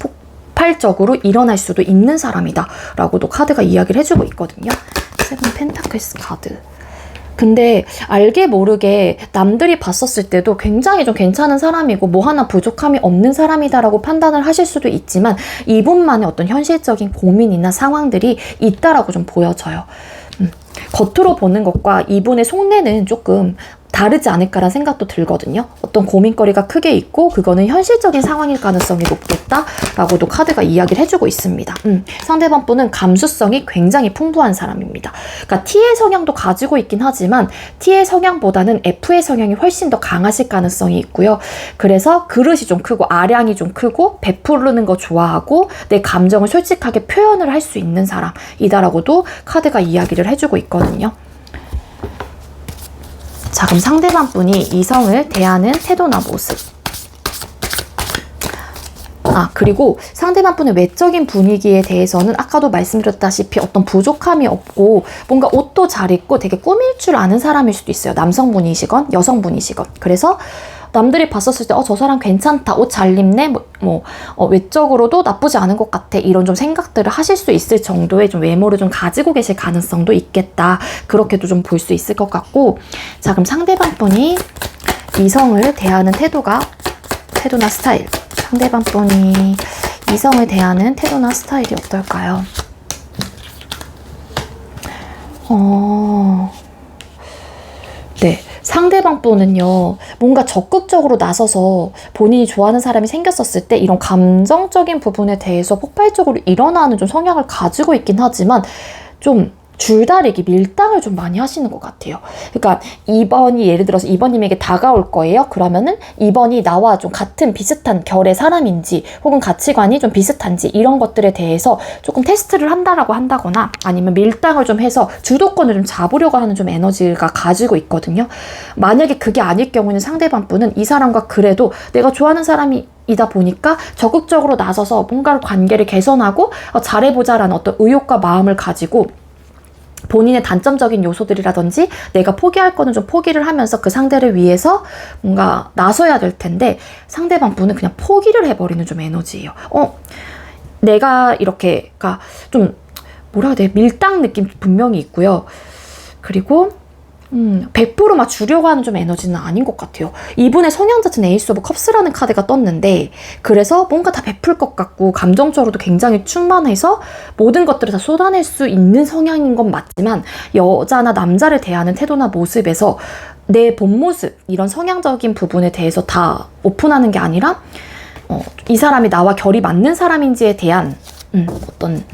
폭발적으로 일어날 수도 있는 사람이다 라고도 카드가 이야기를 해주고 있거든요. 세븐 펜타클스 카드. 근데 알게 모르게 남들이 봤었을 때도 굉장히 좀 괜찮은 사람이고 뭐 하나 부족함이 없는 사람이다라고 판단을 하실 수도 있지만 이분만의 어떤 현실적인 고민이나 상황들이 있다라고 좀 보여져요. 겉으로 보는 것과 이분의 속내는 조금 다르지 않을까라는 생각도 들거든요. 어떤 고민거리가 크게 있고 그거는 현실적인 상황일 가능성이 높겠다라고도 카드가 이야기를 해주고 있습니다. 상대방 분은 감수성이 굉장히 풍부한 사람입니다. 그러니까 T의 성향도 가지고 있긴 하지만 T의 성향보다는 F의 성향이 훨씬 더 강하실 가능성이 있고요. 그래서 그릇이 좀 크고 아량이 좀 크고 베푸르는 거 좋아하고 내 감정을 솔직하게 표현을 할 수 있는 사람이다라고도 카드가 이야기를 해주고 있거든요. 자, 그럼 상대방 분이 이성을 대하는 태도나 모습. 그리고 상대방 분의 외적인 분위기에 대해서는 아까도 말씀드렸다시피 어떤 부족함이 없고 뭔가 옷도 잘 입고 되게 꾸밀 줄 아는 사람일 수도 있어요. 남성분이시건 여성분이시건. 그래서 남들이 봤었을 때 저 사람 괜찮다, 옷 잘 입네, 외적으로도 나쁘지 않은 것 같아, 이런 좀 생각들을 하실 수 있을 정도의 좀 외모를 좀 가지고 계실 가능성도 있겠다, 그렇게도 좀 볼 수 있을 것 같고. 자, 그럼 상대방 분이 이성을 대하는 태도나 스타일, 상대방 분이 이성을 대하는 태도나 스타일이 어떨까요? 네, 상대방 분은요, 뭔가 적극적으로 나서서 본인이 좋아하는 사람이 생겼었을 때 이런 감정적인 부분에 대해서 폭발적으로 일어나는 좀 성향을 가지고 있긴 하지만 좀 줄다리기, 밀당을 좀 많이 하시는 것 같아요. 그러니까 2번이 예를 들어서 2번님에게 다가올 거예요. 그러면은 2번이 나와 좀 같은 비슷한 결의 사람인지 혹은 가치관이 좀 비슷한지 이런 것들에 대해서 조금 테스트를 한다거나 아니면 밀당을 좀 해서 주도권을 좀 잡으려고 하는 좀 에너지가 가지고 있거든요. 만약에 그게 아닐 경우는 상대방 분은 이 사람과 그래도 내가 좋아하는 사람이 이다 보니까 적극적으로 나서서 뭔가 관계를 개선하고 잘해보자라는 어떤 의욕과 마음을 가지고 본인의 단점적인 요소들이라든지 내가 포기할 거는 좀 포기를 하면서 그 상대를 위해서 뭔가 나서야 될 텐데 상대방 분은 그냥 포기를 해버리는 좀 에너지예요. 내가 이렇게, 그러니까 좀 뭐라 해야 돼, 밀당 느낌 분명히 있고요. 그리고 100% 막 주려고 하는 좀 에너지는 아닌 것 같아요. 이분의 성향 자체는 에이스 오브 컵스라는 카드가 떴는데, 그래서 뭔가 다 베풀 것 같고 감정적으로도 굉장히 충만해서 모든 것들을 다 쏟아낼 수 있는 성향인 건 맞지만 여자나 남자를 대하는 태도나 모습에서 내 본 모습, 이런 성향적인 부분에 대해서 다 오픈하는 게 아니라 이 사람이 나와 결이 맞는 사람인지에 대한 어떤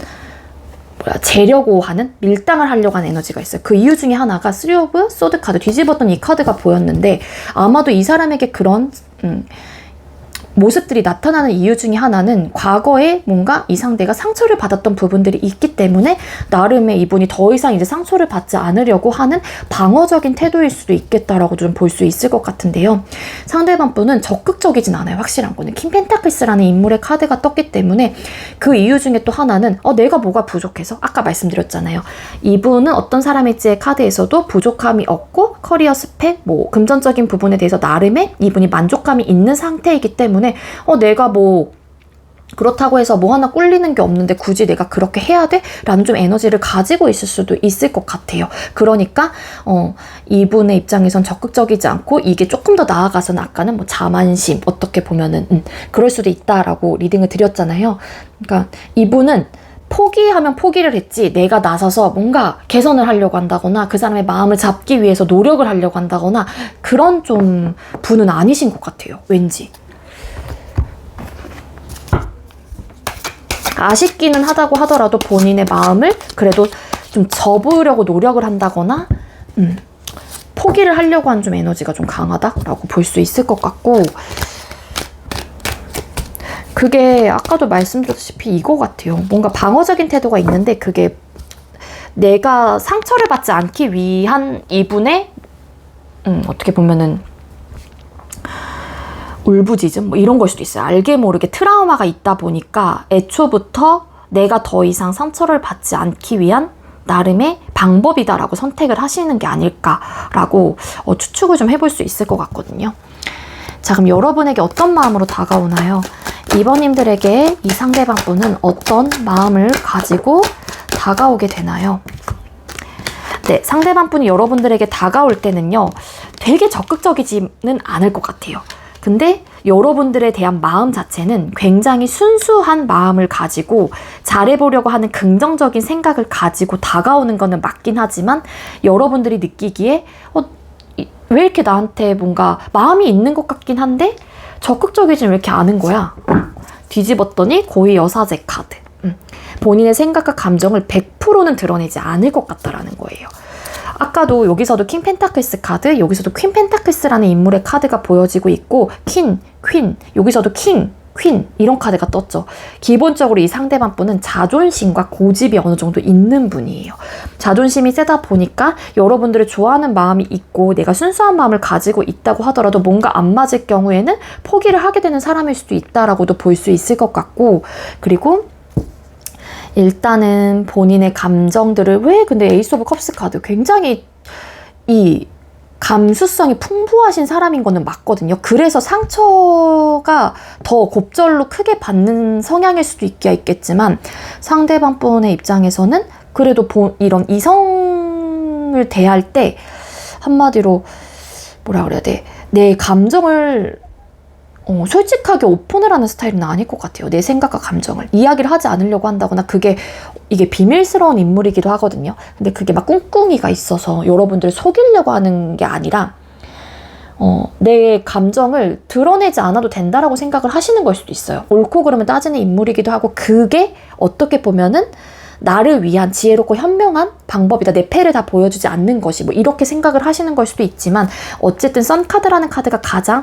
재려고 하는, 밀당을 하려고 하는 에너지가 있어요. 그 이유 중에 하나가 3 오브 소드 카드, 뒤집었던 이 카드가 보였는데 아마도 이 사람에게 그런 모습들이 나타나는 이유 중에 하나는 과거에 뭔가 이 상대가 상처를 받았던 부분들이 있기 때문에 나름의 이분이 더 이상 이제 상처를 받지 않으려고 하는 방어적인 태도일 수도 있겠다라고 좀 볼 수 있을 것 같은데요. 상대방 분은 적극적이진 않아요. 확실한 거는 킹 펜타클스라는 인물의 카드가 떴기 때문에 그 이유 중에 또 하나는 내가 뭐가 부족해서 아까 말씀드렸잖아요. 이분은 어떤 사람일지의 카드에서도 부족함이 없고 커리어 스펙, 뭐 금전적인 부분에 대해서 나름의 이분이 만족감이 있는 상태이기 때문에 내가 뭐 그렇다고 해서 뭐 하나 꿀리는 게 없는데 굳이 내가 그렇게 해야 돼? 라는 좀 에너지를 가지고 있을 수도 있을 것 같아요. 그러니까 이분의 입장에선 적극적이지 않고 이게 조금 더 나아가서는 아까는 뭐 자만심 어떻게 보면은 그럴 수도 있다라고 리딩을 드렸잖아요. 그러니까 이분은 포기하면 포기를 했지 내가 나서서 뭔가 개선을 하려고 한다거나 그 사람의 마음을 잡기 위해서 노력을 하려고 한다거나 그런 좀 분은 아니신 것 같아요. 왠지. 아쉽기는 하다고 하더라도 본인의 마음을 그래도 좀 접으려고 노력을 한다거나 포기를 하려고 하는 좀 에너지가 좀 강하다라고 볼 수 있을 것 같고, 그게 아까도 말씀드렸다시피 이거 같아요. 뭔가 방어적인 태도가 있는데 그게 내가 상처를 받지 않기 위한 이분의 어떻게 보면은 울부짖음 뭐 이런 걸 수도 있어요. 알게 모르게 트라우마가 있다 보니까 애초부터 내가 더 이상 상처를 받지 않기 위한 나름의 방법이다라고 선택을 하시는 게 아닐까라고 추측을 좀 해볼 수 있을 것 같거든요. 자, 그럼 여러분에게 어떤 마음으로 다가오나요? 2번님들에게 이 상대방 분은 어떤 마음을 가지고 다가오게 되나요? 네, 상대방 분이 여러분들에게 다가올 때는요, 되게 적극적이지는 않을 것 같아요. 근데 여러분들에 대한 마음 자체는 굉장히 순수한 마음을 가지고 잘해보려고 하는 긍정적인 생각을 가지고 다가오는 거는 맞긴 하지만 여러분들이 느끼기에 왜 이렇게 나한테 뭔가 마음이 있는 것 같긴 한데 적극적이지는 왜 이렇게 않은 거야? 뒤집었더니 고위 여사제 카드. 본인의 생각과 감정을 100%는 드러내지 않을 것 같다라는 거예요. 아까도 여기서도 킹 펜타클스 카드, 여기서도 퀸 펜타클스라는 인물의 카드가 보여지고 있고 퀸, 여기서도 킹, 퀸 이런 카드가 떴죠. 기본적으로 이 상대방 분은 자존심과 고집이 어느 정도 있는 분이에요. 자존심이 세다 보니까 여러분들을 좋아하는 마음이 있고 내가 순수한 마음을 가지고 있다고 하더라도 뭔가 안 맞을 경우에는 포기를 하게 되는 사람일 수도 있다라고도 볼 수 있을 것 같고, 그리고 일단은 본인의 감정들을 근데 에이스 오브 컵스 카드 굉장히 이 감수성이 풍부하신 사람인 거는 맞거든요. 그래서 상처가 더 곱절로 크게 받는 성향일 수도 있겠지만 상대방 분의 입장에서는 그래도 이런 이성을 대할 때 한마디로 뭐라 그래야 돼? 내 감정을 솔직하게 오픈을 하는 스타일은 아닐 것 같아요. 내 생각과 감정을 이야기를 하지 않으려고 한다거나 이게 비밀스러운 인물이기도 하거든요. 근데 그게 막 꿍꿍이가 있어서 여러분들을 속이려고 하는 게 아니라 내 감정을 드러내지 않아도 된다라고 생각을 하시는 걸 수도 있어요. 옳고 그름을 따지는 인물이기도 하고 그게 어떻게 보면은 나를 위한 지혜롭고 현명한 방법이다. 내 패를 다 보여주지 않는 것이 뭐 이렇게 생각을 하시는 걸 수도 있지만 어쨌든 선카드라는 카드가 가장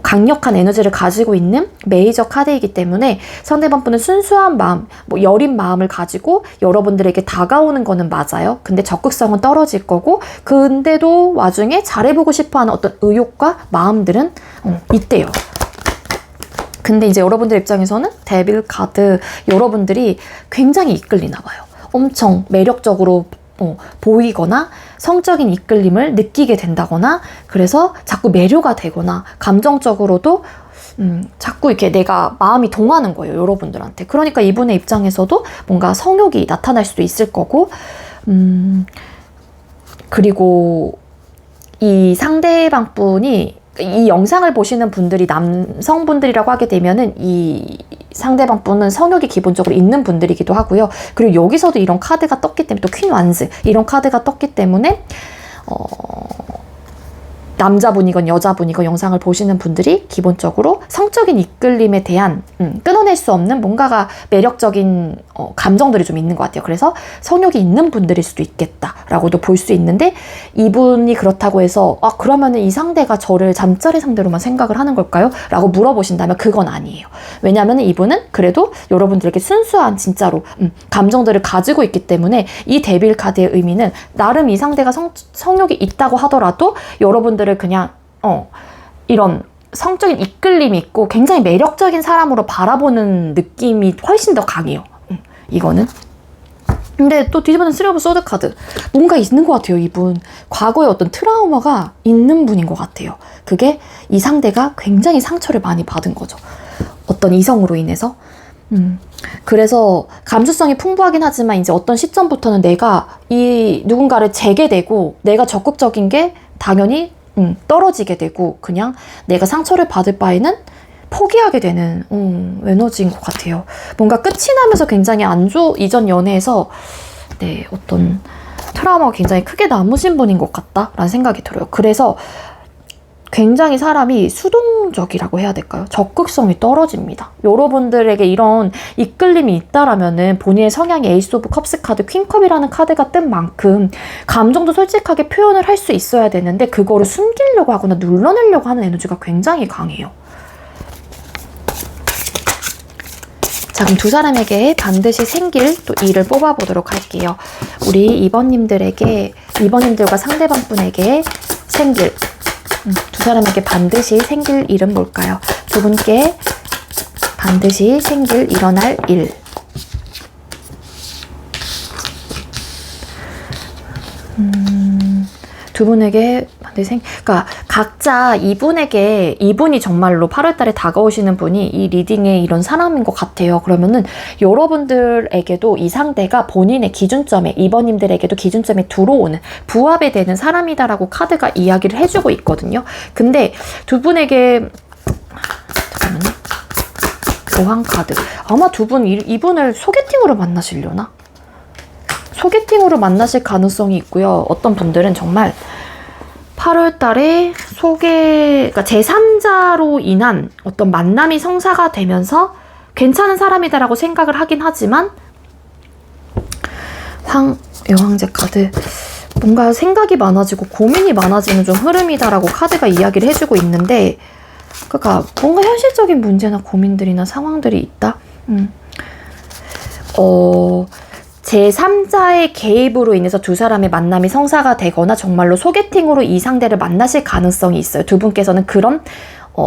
강력한 에너지를 가지고 있는 메이저 카드이기 때문에 상대방 분은 순수한 마음, 뭐 여린 마음을 가지고 여러분들에게 다가오는 거는 맞아요. 근데 적극성은 떨어질 거고 근데도 와중에 잘해보고 싶어하는 어떤 의욕과 마음들은 있대요. 근데 이제 여러분들 입장에서는 데빌 카드 여러분들이 굉장히 이끌리나 봐요. 엄청 매력적으로 보이거나 성적인 이끌림을 느끼게 된다거나 그래서 자꾸 매료가 되거나 감정적으로도 자꾸 이렇게 내가 마음이 동하는 거예요. 여러분들한테. 그러니까 이분의 입장에서도 뭔가 성욕이 나타날 수도 있을 거고 그리고 이 상대방 분이 이 영상을 보시는 분들이 남성분들이라고 하게 되면은 이 상대방 분은 성욕이 기본적으로 있는 분들이기도 하고요. 그리고 여기서도 이런 카드가 떴기 때문에 또 퀸 완즈 이런 카드가 떴기 때문에 남자분이건 여자분이건 영상을 보시는 분들이 기본적으로 성적인 이끌림에 대한 끊어낼 수 없는 뭔가가 매력적인 감정들이 좀 있는 것 같아요. 그래서 성욕이 있는 분들일 수도 있겠다라고도 볼 수 있는데, 이분이 그렇다고 해서 그러면은 이 상대가 저를 잠자리 상대로만 생각을 하는 걸까요? 라고 물어보신다면 그건 아니에요. 왜냐하면 이분은 그래도 여러분들에게 순수한 진짜로 감정들을 가지고 있기 때문에, 이 데빌 카드의 의미는 나름 이 상대가 성욕이 있다고 하더라도 여러분들을 그냥 이런 성적인 이끌림이 있고 굉장히 매력적인 사람으로 바라보는 느낌이 훨씬 더 강해요. 이거는. 근데 또 뒤집어진 3 오브 소드 카드, 뭔가 있는 것 같아요. 이분 과거에 어떤 트라우마가 있는 분인 것 같아요. 그게 이 상대가 굉장히 상처를 많이 받은 거죠. 어떤 이성으로 인해서. 그래서 감수성이 풍부하긴 하지만 이제 어떤 시점부터는 내가 이 누군가를 재게 되고, 내가 적극적인 게 당연히 떨어지게 되고, 그냥 내가 상처를 받을 바에는 포기하게 되는 에너지인 것 같아요. 뭔가 끝이 나면서 굉장히 이전 연애에서 어떤 트라우마가 굉장히 크게 남으신 분인 것 같다라는 생각이 들어요. 그래서 굉장히 사람이 수동적이라고 해야 될까요? 적극성이 떨어집니다. 여러분들에게 이런 이끌림이 있다라면은 본인의 성향이 에이스 오브 컵스 카드, 퀸컵이라는 카드가 뜬 만큼 감정도 솔직하게 표현을 할 수 있어야 되는데, 그거를 숨기려고 하거나 눌러내려고 하는 에너지가 굉장히 강해요. 자, 그럼 두 사람에게 반드시 생길 또 일을 뽑아보도록 할게요. 우리 2번님들과 상대방 분에게 생길, 두 사람에게 반드시 생길 일은 뭘까요? 두 분께 반드시 생길, 일어날 일. 두 분에게 반드시 그러니까 각자 이분이 정말로 8월달에 다가오시는 분이 이 리딩의 이런 사람인 것 같아요. 그러면은 여러분들에게도 이 상대가 본인의 기준점에, 2번님들에게도 기준점에 들어오는, 부합이 되는 사람이다라고 카드가 이야기를 해주고 있거든요. 근데 두 분에게 잠깐만요. 교황 카드. 아마 두 분 이분을 소개팅으로 만나시려나? 소개팅으로 만나실 가능성이 있고요. 어떤 분들은 정말 8월 달에 그러니까 제3자로 인한 어떤 만남이 성사가 되면서 괜찮은 사람이다라고 생각을 하긴 하지만, 여왕제 카드, 뭔가 생각이 많아지고 고민이 많아지는 좀 흐름이다라고 카드가 이야기를 해주고 있는데, 그러니까 뭔가 현실적인 문제나 고민들이나 상황들이 있다? 제3자의 개입으로 인해서 두 사람의 만남이 성사가 되거나 정말로 소개팅으로 이 상대를 만나실 가능성이 있어요. 두 분께서는 그런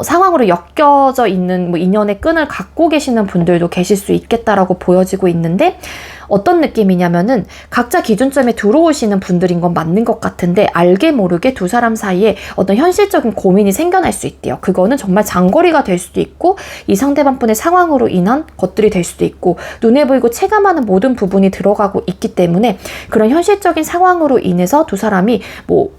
상황으로 엮여져 있는 인연의 끈을 갖고 계시는 분들도 계실 수 있겠다라고 보여지고 있는데, 어떤 느낌이냐면은 각자 기준점에 들어오시는 분들인 건 맞는 것 같은데, 알게 모르게 두 사람 사이에 어떤 현실적인 고민이 생겨날 수 있대요. 그거는 정말 장거리가 될 수도 있고, 이 상대방분의 상황으로 인한 것들이 될 수도 있고, 눈에 보이고 체감하는 모든 부분이 들어가고 있기 때문에, 그런 현실적인 상황으로 인해서 두 사람이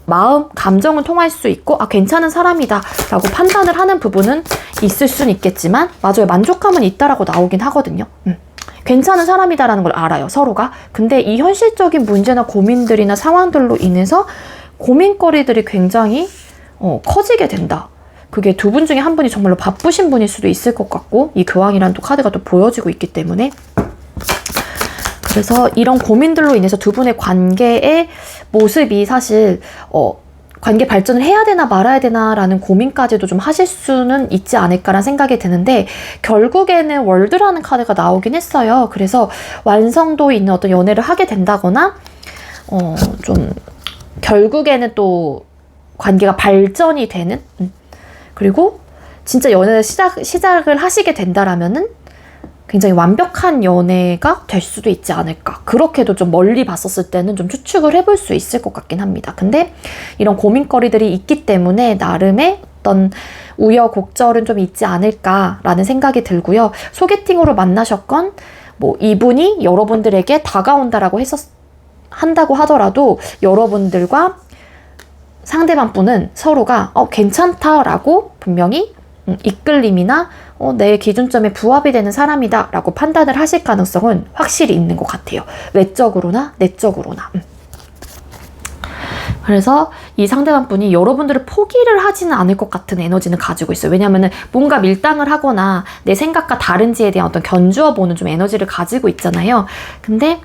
마음, 감정은 통할 수 있고, 괜찮은 사람이다 라고 판단을 하는 부분은 있을 수는 있겠지만, 맞아요, 만족감은 있다라고 나오긴 하거든요. 괜찮은 사람이다라는 걸 알아요, 서로가. 근데 이 현실적인 문제나 고민들이나 상황들로 인해서 고민거리들이 굉장히 커지게 된다. 그게 두 분 중에 한 분이 정말로 바쁘신 분일 수도 있을 것 같고, 이 교황이라는 또 카드가 또 보여지고 있기 때문에, 그래서 이런 고민들로 인해서 두 분의 관계의 모습이 사실 관계 발전을 해야 되나 말아야 되나라는 고민까지도 좀 하실 수는 있지 않을까라는 생각이 드는데, 결국에는 월드라는 카드가 나오긴 했어요. 그래서 완성도 있는 어떤 연애를 하게 된다거나 좀 결국에는 또 관계가 발전이 되는, 그리고 진짜 연애를 시작을 하시게 된다라면은 굉장히 완벽한 연애가 될 수도 있지 않을까. 그렇게도 좀 멀리 봤었을 때는 좀 추측을 해볼 수 있을 것 같긴 합니다. 근데 이런 고민거리들이 있기 때문에 나름의 어떤 우여곡절은 좀 있지 않을까라는 생각이 들고요. 소개팅으로 만나셨건 이분이 여러분들에게 다가온다라고 한다고 하더라도, 여러분들과 상대방 분은 서로가 괜찮다라고 분명히 이끌림이나 내 기준점에 부합이 되는 사람이다 라고 판단을 하실 가능성은 확실히 있는 것 같아요. 외적으로나 내적으로나. 그래서 이 상대방 분이 여러분들을 포기를 하지는 않을 것 같은 에너지는 가지고 있어요. 왜냐면은 뭔가 밀당을 하거나 내 생각과 다른지에 대한 어떤 견주어 보는 좀 에너지를 가지고 있잖아요. 근데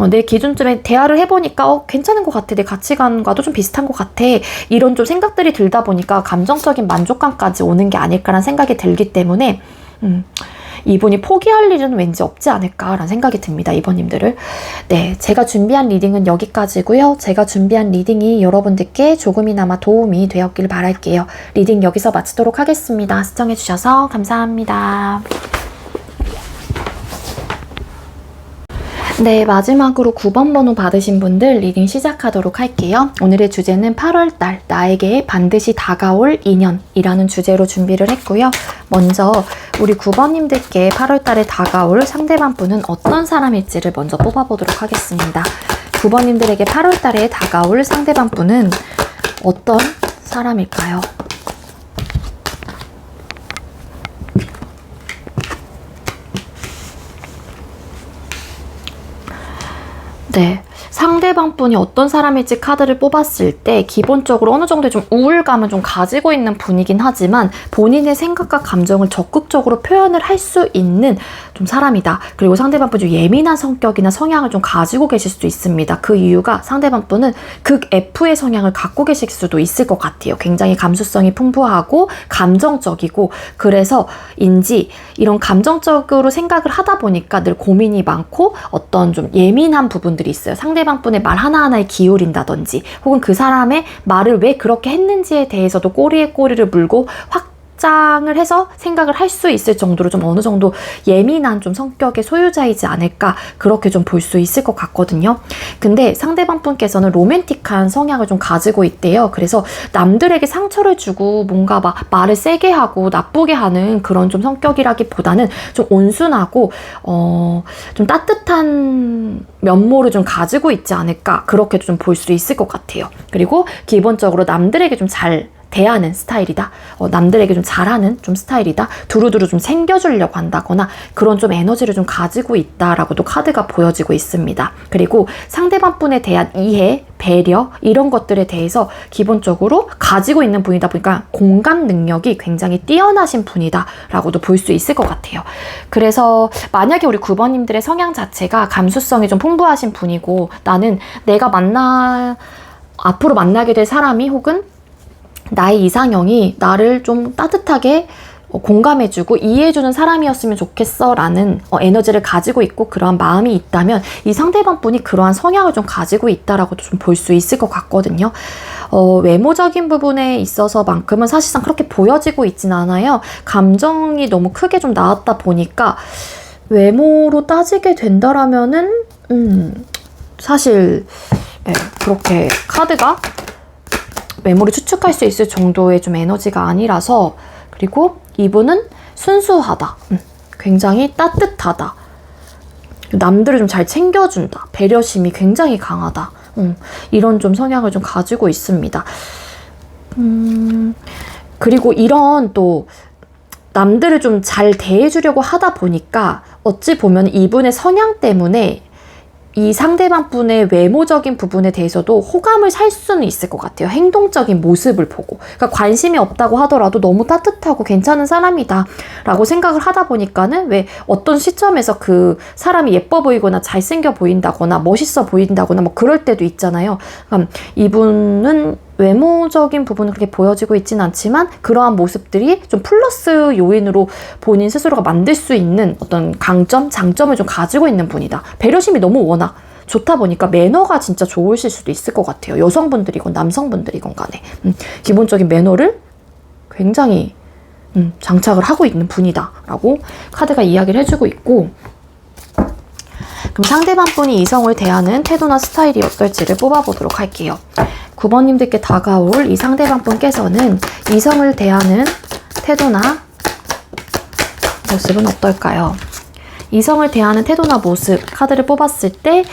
내 기준점에 대화를 해보니까 괜찮은 것 같아. 내 가치관과도 좀 비슷한 것 같아. 이런 좀 생각들이 들다 보니까 감정적인 만족감까지 오는 게 아닐까라는 생각이 들기 때문에 이분이 포기할 일은 왠지 없지 않을까라는 생각이 듭니다. 이번님들을. 네, 제가 준비한 리딩은 여기까지고요. 제가 준비한 리딩이 여러분들께 조금이나마 도움이 되었길 바랄게요. 리딩 여기서 마치도록 하겠습니다. 시청해주셔서 감사합니다. 네, 마지막으로 9번 번호 받으신 분들 리딩 시작하도록 할게요. 오늘의 주제는 8월달 나에게 반드시 다가올 인연이라는 주제로 준비를 했고요. 먼저 우리 9번님들께 8월달에 다가올 상대방 분은 어떤 사람일지를 먼저 뽑아보도록 하겠습니다. 9번님들에게 8월달에 다가올 상대방 분은 어떤 사람일까요? 네, 상대방 분이 어떤 사람일지 카드를 뽑았을 때 기본적으로 어느 정도의 좀 우울감을 좀 가지고 있는 분이긴 하지만 본인의 생각과 감정을 적극적으로 표현을 할 수 있는 좀 사람이다. 그리고 상대방 분이 좀 예민한 성격이나 성향을 좀 가지고 계실 수도 있습니다. 그 이유가 상대방 분은 극 F의 성향을 갖고 계실 수도 있을 것 같아요. 굉장히 감수성이 풍부하고 감정적이고 그래서인지 이런 감정적으로 생각을 하다 보니까 늘 고민이 많고 어떤 좀 예민한 부분들이 있어요. 상대방 분의 말 하나하나에 기울인다든지 혹은 그 사람의 말을 왜 그렇게 했는지에 대해서도 꼬리에 꼬리를 물고 확장을 해서 생각을 할 수 있을 정도로 좀 어느 정도 예민한 좀 성격의 소유자이지 않을까 그렇게 좀 볼 수 있을 것 같거든요. 근데 상대방 분께서는 로맨틱한 성향을 좀 가지고 있대요. 그래서 남들에게 상처를 주고 뭔가 막 말을 세게 하고 나쁘게 하는 그런 좀 성격이라기보다는 좀 온순하고 좀 따뜻한 면모를 좀 가지고 있지 않을까 그렇게 좀 볼 수 있을 것 같아요. 그리고 기본적으로 남들에게 좀 잘 대하는 스타일이다. 남들에게 좀 잘하는 좀 스타일이다. 두루두루 좀 챙겨주려고 한다거나 그런 좀 에너지를 좀 가지고 있다라고도 카드가 보여지고 있습니다. 그리고 상대방 분에 대한 이해, 배려 이런 것들에 대해서 기본적으로 가지고 있는 분이다 보니까 공감 능력이 굉장히 뛰어나신 분이다 라고도 볼 수 있을 것 같아요. 그래서 만약에 우리 9번님들의 성향 자체가 감수성이 좀 풍부하신 분이고 나는 내가 앞으로 만나게 될 사람이 혹은 나의 이상형이 나를 좀 따뜻하게 공감해주고 이해해주는 사람이었으면 좋겠어 라는 에너지를 가지고 있고 그러한 마음이 있다면 이 상대방 분이 그러한 성향을 좀 가지고 있다라고도 좀 볼 수 있을 것 같거든요. 외모적인 부분에 있어서만큼은 사실상 그렇게 보여지고 있진 않아요. 감정이 너무 크게 좀 나왔다 보니까 외모로 따지게 된다라면은 사실 네, 그렇게 카드가 외모를 추측할 수 있을 정도의 좀 에너지가 아니라서 그리고 이분은 순수하다. 굉장히 따뜻하다. 남들을 좀 잘 챙겨준다. 배려심이 굉장히 강하다. 이런 좀 성향을 좀 가지고 있습니다. 그리고 이런 또 남들을 좀 잘 대해주려고 하다 보니까 어찌 보면 이분의 성향 때문에 이 상대방 분의 외모적인 부분에 대해서도 호감을 살 수는 있을 것 같아요. 행동적인 모습을 보고. 그러니까 관심이 없다고 하더라도 너무 따뜻하고 괜찮은 사람이다 라고 생각을 하다 보니까는 왜 어떤 시점에서 그 사람이 예뻐 보이거나 잘생겨 보인다거나 멋있어 보인다거나 뭐 그럴 때도 있잖아요. 그러니까 이분은 외모적인 부분은 그렇게 보여지고 있진 않지만 그러한 모습들이 좀 플러스 요인으로 본인 스스로가 만들 수 있는 어떤 강점, 장점을 좀 가지고 있는 분이다. 배려심이 너무 워낙 좋다 보니까 매너가 진짜 좋으실 수도 있을 것 같아요. 여성분들이건 남성분들이건 간에. 기본적인 매너를 굉장히 장착을 하고 있는 분이다 라고 카드가 이야기를 해주고 있고 그럼 상대방 분이 이성을 대하는 태도나 스타일이 어떨지를 뽑아보도록 할게요. 9번님들께 다가올 이 상대방 분께서는 이성을 대하는 태도나 모습은 어떨까요? 이성을 대하는 태도나 모습 카드를 뽑았을 때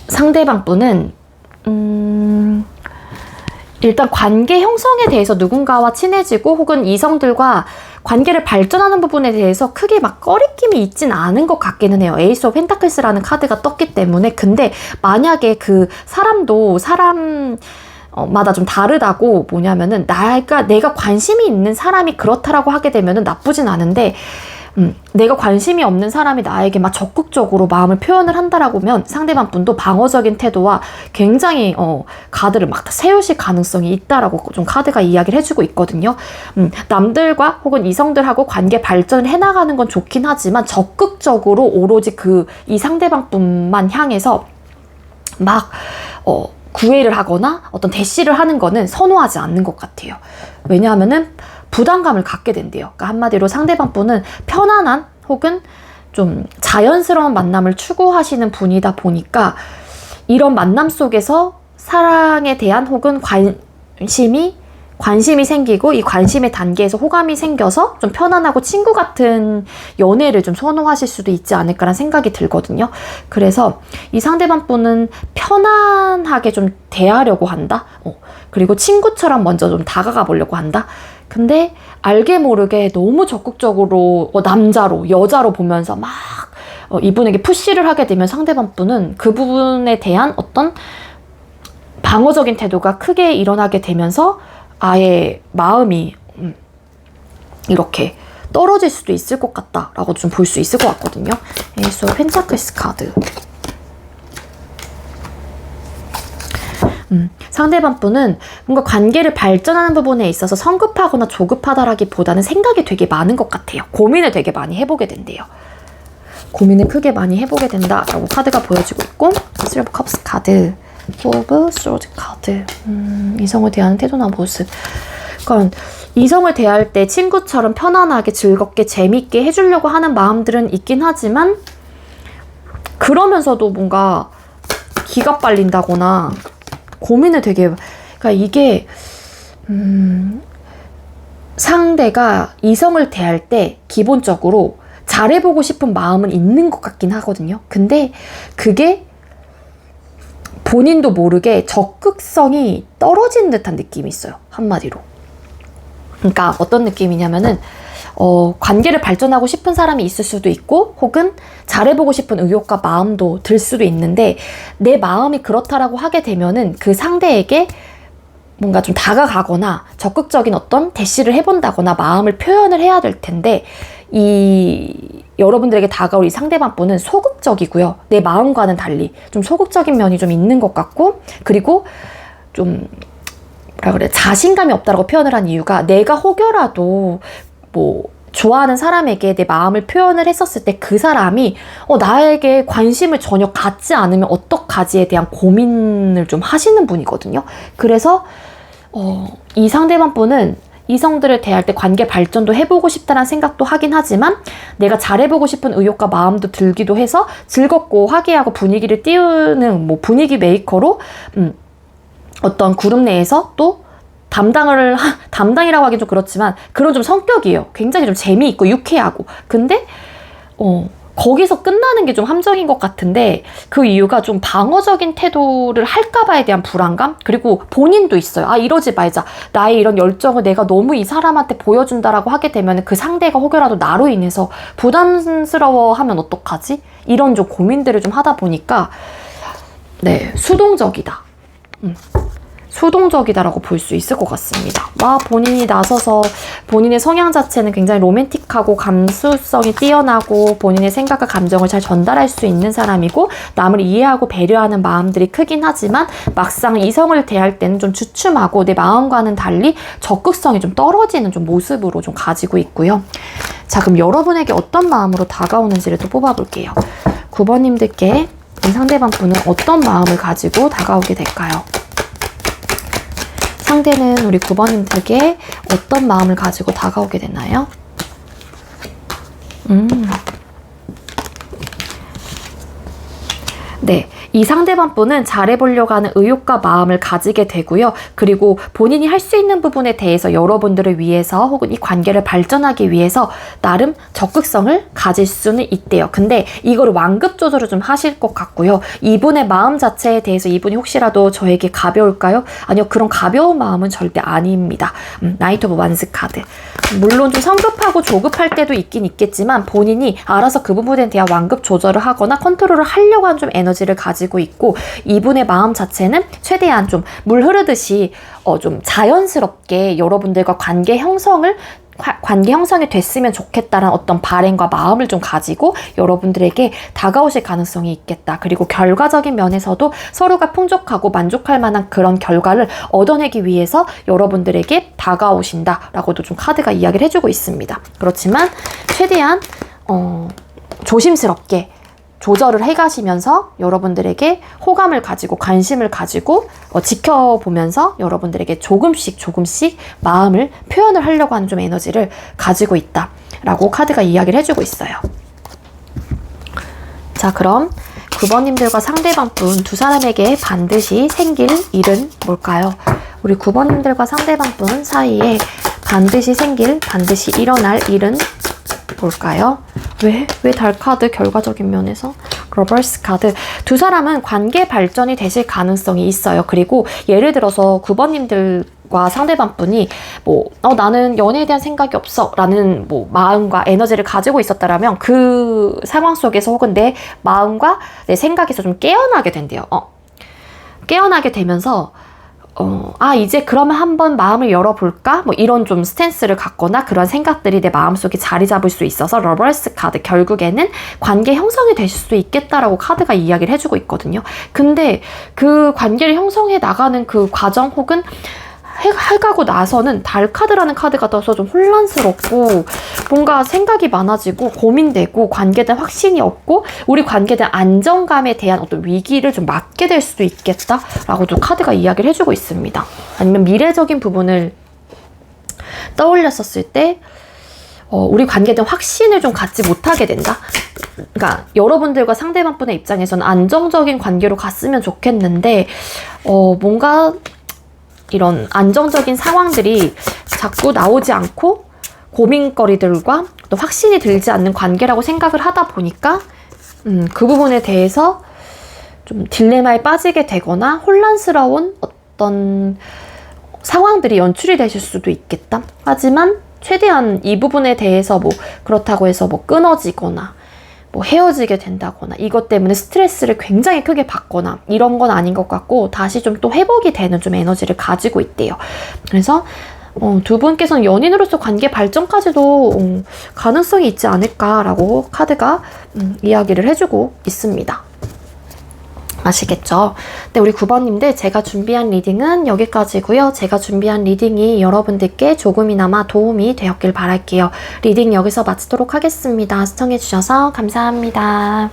상대방 분은 일단 관계 형성에 대해서 누군가와 친해지고 혹은 이성들과 관계를 발전하는 부분에 대해서 크게 막 꺼리낌이 있진 않은 것 같기는 해요. 에이스 오브 펜타클스라는 카드가 떴기 때문에. 근데 만약에 그 사람도 마다 좀 다르다고, 뭐냐면은 내가 관심이 있는 사람이 그렇다라고 하게 되면은 나쁘진 않은데, 내가 관심이 없는 사람이 나에게 막 적극적으로 마음을 표현을 한다라고 하면 상대방 분도 방어적인 태도와 굉장히 가드를 막 세우실 가능성이 있다라고 좀 카드가 이야기를 해주고 있거든요. 남들과 혹은 이성들하고 관계 발전을 해나가는 건 좋긴 하지만 적극적으로 오로지 이 상대방 분만 향해서 막 구애를 하거나 어떤 대시를 하는 거는 선호하지 않는 것 같아요. 왜냐하면은 부담감을 갖게 된대요. 그러니까 한마디로 상대방 분은 편안한 혹은 좀 자연스러운 만남을 추구하시는 분이다 보니까 이런 만남 속에서 사랑에 대한 혹은 관심이 생기고 이 관심의 단계에서 호감이 생겨서 좀 편안하고 친구 같은 연애를 좀 선호하실 수도 있지 않을까라는 생각이 들거든요. 그래서 이 상대방 분은 편안하게 좀 대하려고 한다. 그리고 친구처럼 먼저 좀 다가가 보려고 한다. 근데 알게 모르게 너무 적극적으로 남자로 여자로 보면서 막 이분에게 푸시를 하게 되면 상대방 분은 그 부분에 대한 어떤 방어적인 태도가 크게 일어나게 되면서 아예 마음이 이렇게 떨어질 수도 있을 것 같다라고 좀 볼 수 있을 것 같거든요. 에이스 오브 펜타클스 카드. 상대방 분은 뭔가 관계를 발전하는 부분에 있어서 성급하거나 조급하다라기보다는 생각이 되게 많은 것 같아요. 고민을 되게 많이 해보게 된대요. 고민을 크게 많이 해보게 된다라고 카드가 보여지고 있고, 쓰리 오브 컵스 카드, 포 오브 소드 카드. 이성을 대하는 태도나 모습. 그러니까 이성을 대할 때 친구처럼 편안하게 즐겁게 재밌게 해주려고 하는 마음들은 있긴 하지만 그러면서도 뭔가 기가 빨린다거나 고민을 되게, 그러니까 이게 상대가 이성을 대할 때 기본적으로 잘해보고 싶은 마음은 있는 것 같긴 하거든요. 근데 그게 본인도 모르게 적극성이 떨어진 듯한 느낌이 있어요. 한마디로. 그러니까 어떤 느낌이냐면은 관계를 발전하고 싶은 사람이 있을 수도 있고 혹은 잘해보고 싶은 의욕과 마음도 들 수도 있는데 내 마음이 그렇다라고 하게 되면은 그 상대에게 뭔가 좀 다가가거나 적극적인 어떤 대시를 해본다거나 마음을 표현을 해야 될 텐데 여러분들에게 다가올 이 상대방 분은 소극적이고요. 내 마음과는 달리 좀 소극적인 면이 좀 있는 것 같고, 그리고 좀 자신감이 없다라고 표현을 한 이유가 내가 혹여라도 좋아하는 사람에게 내 마음을 표현을 했었을 때 그 사람이 나에게 관심을 전혀 갖지 않으면 어떡하지에 대한 고민을 좀 하시는 분이거든요. 그래서 이 상대방 분은 이성들을 대할 때 관계 발전도 해보고 싶다는 생각도 하긴 하지만 내가 잘해보고 싶은 의욕과 마음도 들기도 해서 즐겁고 화기애애하고 분위기를 띄우는 분위기 메이커로 어떤 그룹 내에서 또 담당이라고 하긴 좀 그렇지만 그런 좀 성격이에요. 굉장히 좀 재미있고 유쾌하고. 근데 거기서 끝나는 게 좀 함정인 것 같은데 그 이유가 좀 방어적인 태도를 할까봐에 대한 불안감? 그리고 본인도 있어요. 이러지 말자. 나의 이런 열정을 내가 너무 이 사람한테 보여준다라고 하게 되면 그 상대가 혹여라도 나로 인해서 부담스러워하면 어떡하지? 이런 좀 고민들을 좀 하다 보니까 수동적이다. 수동적이다라고 볼 수 있을 것 같습니다. 본인이 나서서 본인의 성향 자체는 굉장히 로맨틱하고 감수성이 뛰어나고 본인의 생각과 감정을 잘 전달할 수 있는 사람이고 남을 이해하고 배려하는 마음들이 크긴 하지만 막상 이성을 대할 때는 좀 주춤하고 내 마음과는 달리 적극성이 좀 떨어지는 좀 모습으로 좀 가지고 있고요. 자, 그럼 여러분에게 어떤 마음으로 다가오는지를 또 뽑아볼게요. 9번님들께 이 상대방 분은 어떤 마음을 가지고 다가오게 될까요? 상대는 우리 9번님들께 어떤 마음을 가지고 다가오게 되나요? 네, 이 상대방분은 잘해보려고 하는 의욕과 마음을 가지게 되고요. 그리고 본인이 할 수 있는 부분에 대해서 여러분들을 위해서 혹은 이 관계를 발전하기 위해서 나름 적극성을 가질 수는 있대요. 근데 이거를 완급 조절을 좀 하실 것 같고요. 이분의 마음 자체에 대해서 이분이 혹시라도 저에게 가벼울까요? 아니요, 그런 가벼운 마음은 절대 아닙니다. 나이트 오브 완스 카드. 물론 좀 성급하고 조급할 때도 있긴 있겠지만 본인이 알아서 그 부분에 대한 완급 조절을 하거나 컨트롤을 하려고 하는 좀 에너지를 가지고 있고, 이분의 마음 자체는 최대한 좀 물 흐르듯이 좀 자연스럽게 여러분들과 관계 형성이 됐으면 좋겠다라는 어떤 바람과 마음을 좀 가지고 여러분들에게 다가오실 가능성이 있겠다. 그리고 결과적인 면에서도 서로가 풍족하고 만족할 만한 그런 결과를 얻어내기 위해서 여러분들에게 다가오신다라고도 좀 카드가 이야기를 해주고 있습니다. 그렇지만 최대한 조심스럽게 조절을 해가시면서 여러분들에게 호감을 가지고 관심을 가지고 지켜보면서 여러분들에게 조금씩 마음을 표현을 하려고 하는 좀 에너지를 가지고 있다라고 카드가 이야기를 해주고 있어요. 자, 그럼 9번님들과 상대방분 두 사람에게 반드시 생길 일은 뭘까요? 우리 9번님들과 상대방분 사이에 반드시 일어날 일은 볼까요? 왜 달 카드 결과적인 면에서? 러버스 카드. 두 사람은 관계 발전이 되실 가능성이 있어요. 그리고 예를 들어서 9번님들과 상대방분이 나는 연애에 대한 생각이 없어 라는 마음과 에너지를 가지고 있었다라면 그 상황 속에서 혹은 내 마음과 내 생각에서 좀 깨어나게 된대요. 깨어나게 되면서 이제 그러면 한번 마음을 열어볼까? 이런 좀 스탠스를 갖거나 그런 생각들이 내 마음속에 자리 잡을 수 있어서 러버스 카드, 결국에는 관계 형성이 되실 수도 있겠다라고 카드가 이야기를 해주고 있거든요. 근데 그 관계를 형성해 나가는 그 과정 혹은 해가고 나서는 달 카드라는 카드가 떠서 좀 혼란스럽고 뭔가 생각이 많아지고 고민되고 관계에 대한 확신이 없고 우리 관계에 대한 안정감에 대한 어떤 위기를 좀 맞게 될 수도 있겠다라고도 카드가 이야기를 해주고 있습니다. 아니면 미래적인 부분을 떠올렸었을 때 우리 관계에 대한 확신을 좀 갖지 못하게 된다. 그러니까 여러분들과 상대방분의 입장에서는 안정적인 관계로 갔으면 좋겠는데 뭔가 이런 안정적인 상황들이 자꾸 나오지 않고 고민거리들과 또 확신이 들지 않는 관계라고 생각을 하다 보니까 그 부분에 대해서 좀 딜레마에 빠지게 되거나 혼란스러운 어떤 상황들이 연출이 되실 수도 있겠다. 하지만 최대한 이 부분에 대해서 그렇다고 해서 끊어지거나 헤어지게 된다거나 이것 때문에 스트레스를 굉장히 크게 받거나 이런 건 아닌 것 같고 다시 좀 또 회복이 되는 좀 에너지를 가지고 있대요. 그래서 두 분께서는 연인으로서 관계 발전까지도 가능성이 있지 않을까라고 카드가 이야기를 해주고 있습니다. 아시겠죠? 네, 우리 9번님들 제가 준비한 리딩은 여기까지고요. 제가 준비한 리딩이 여러분들께 조금이나마 도움이 되었길 바랄게요. 리딩 여기서 마치도록 하겠습니다. 시청해주셔서 감사합니다.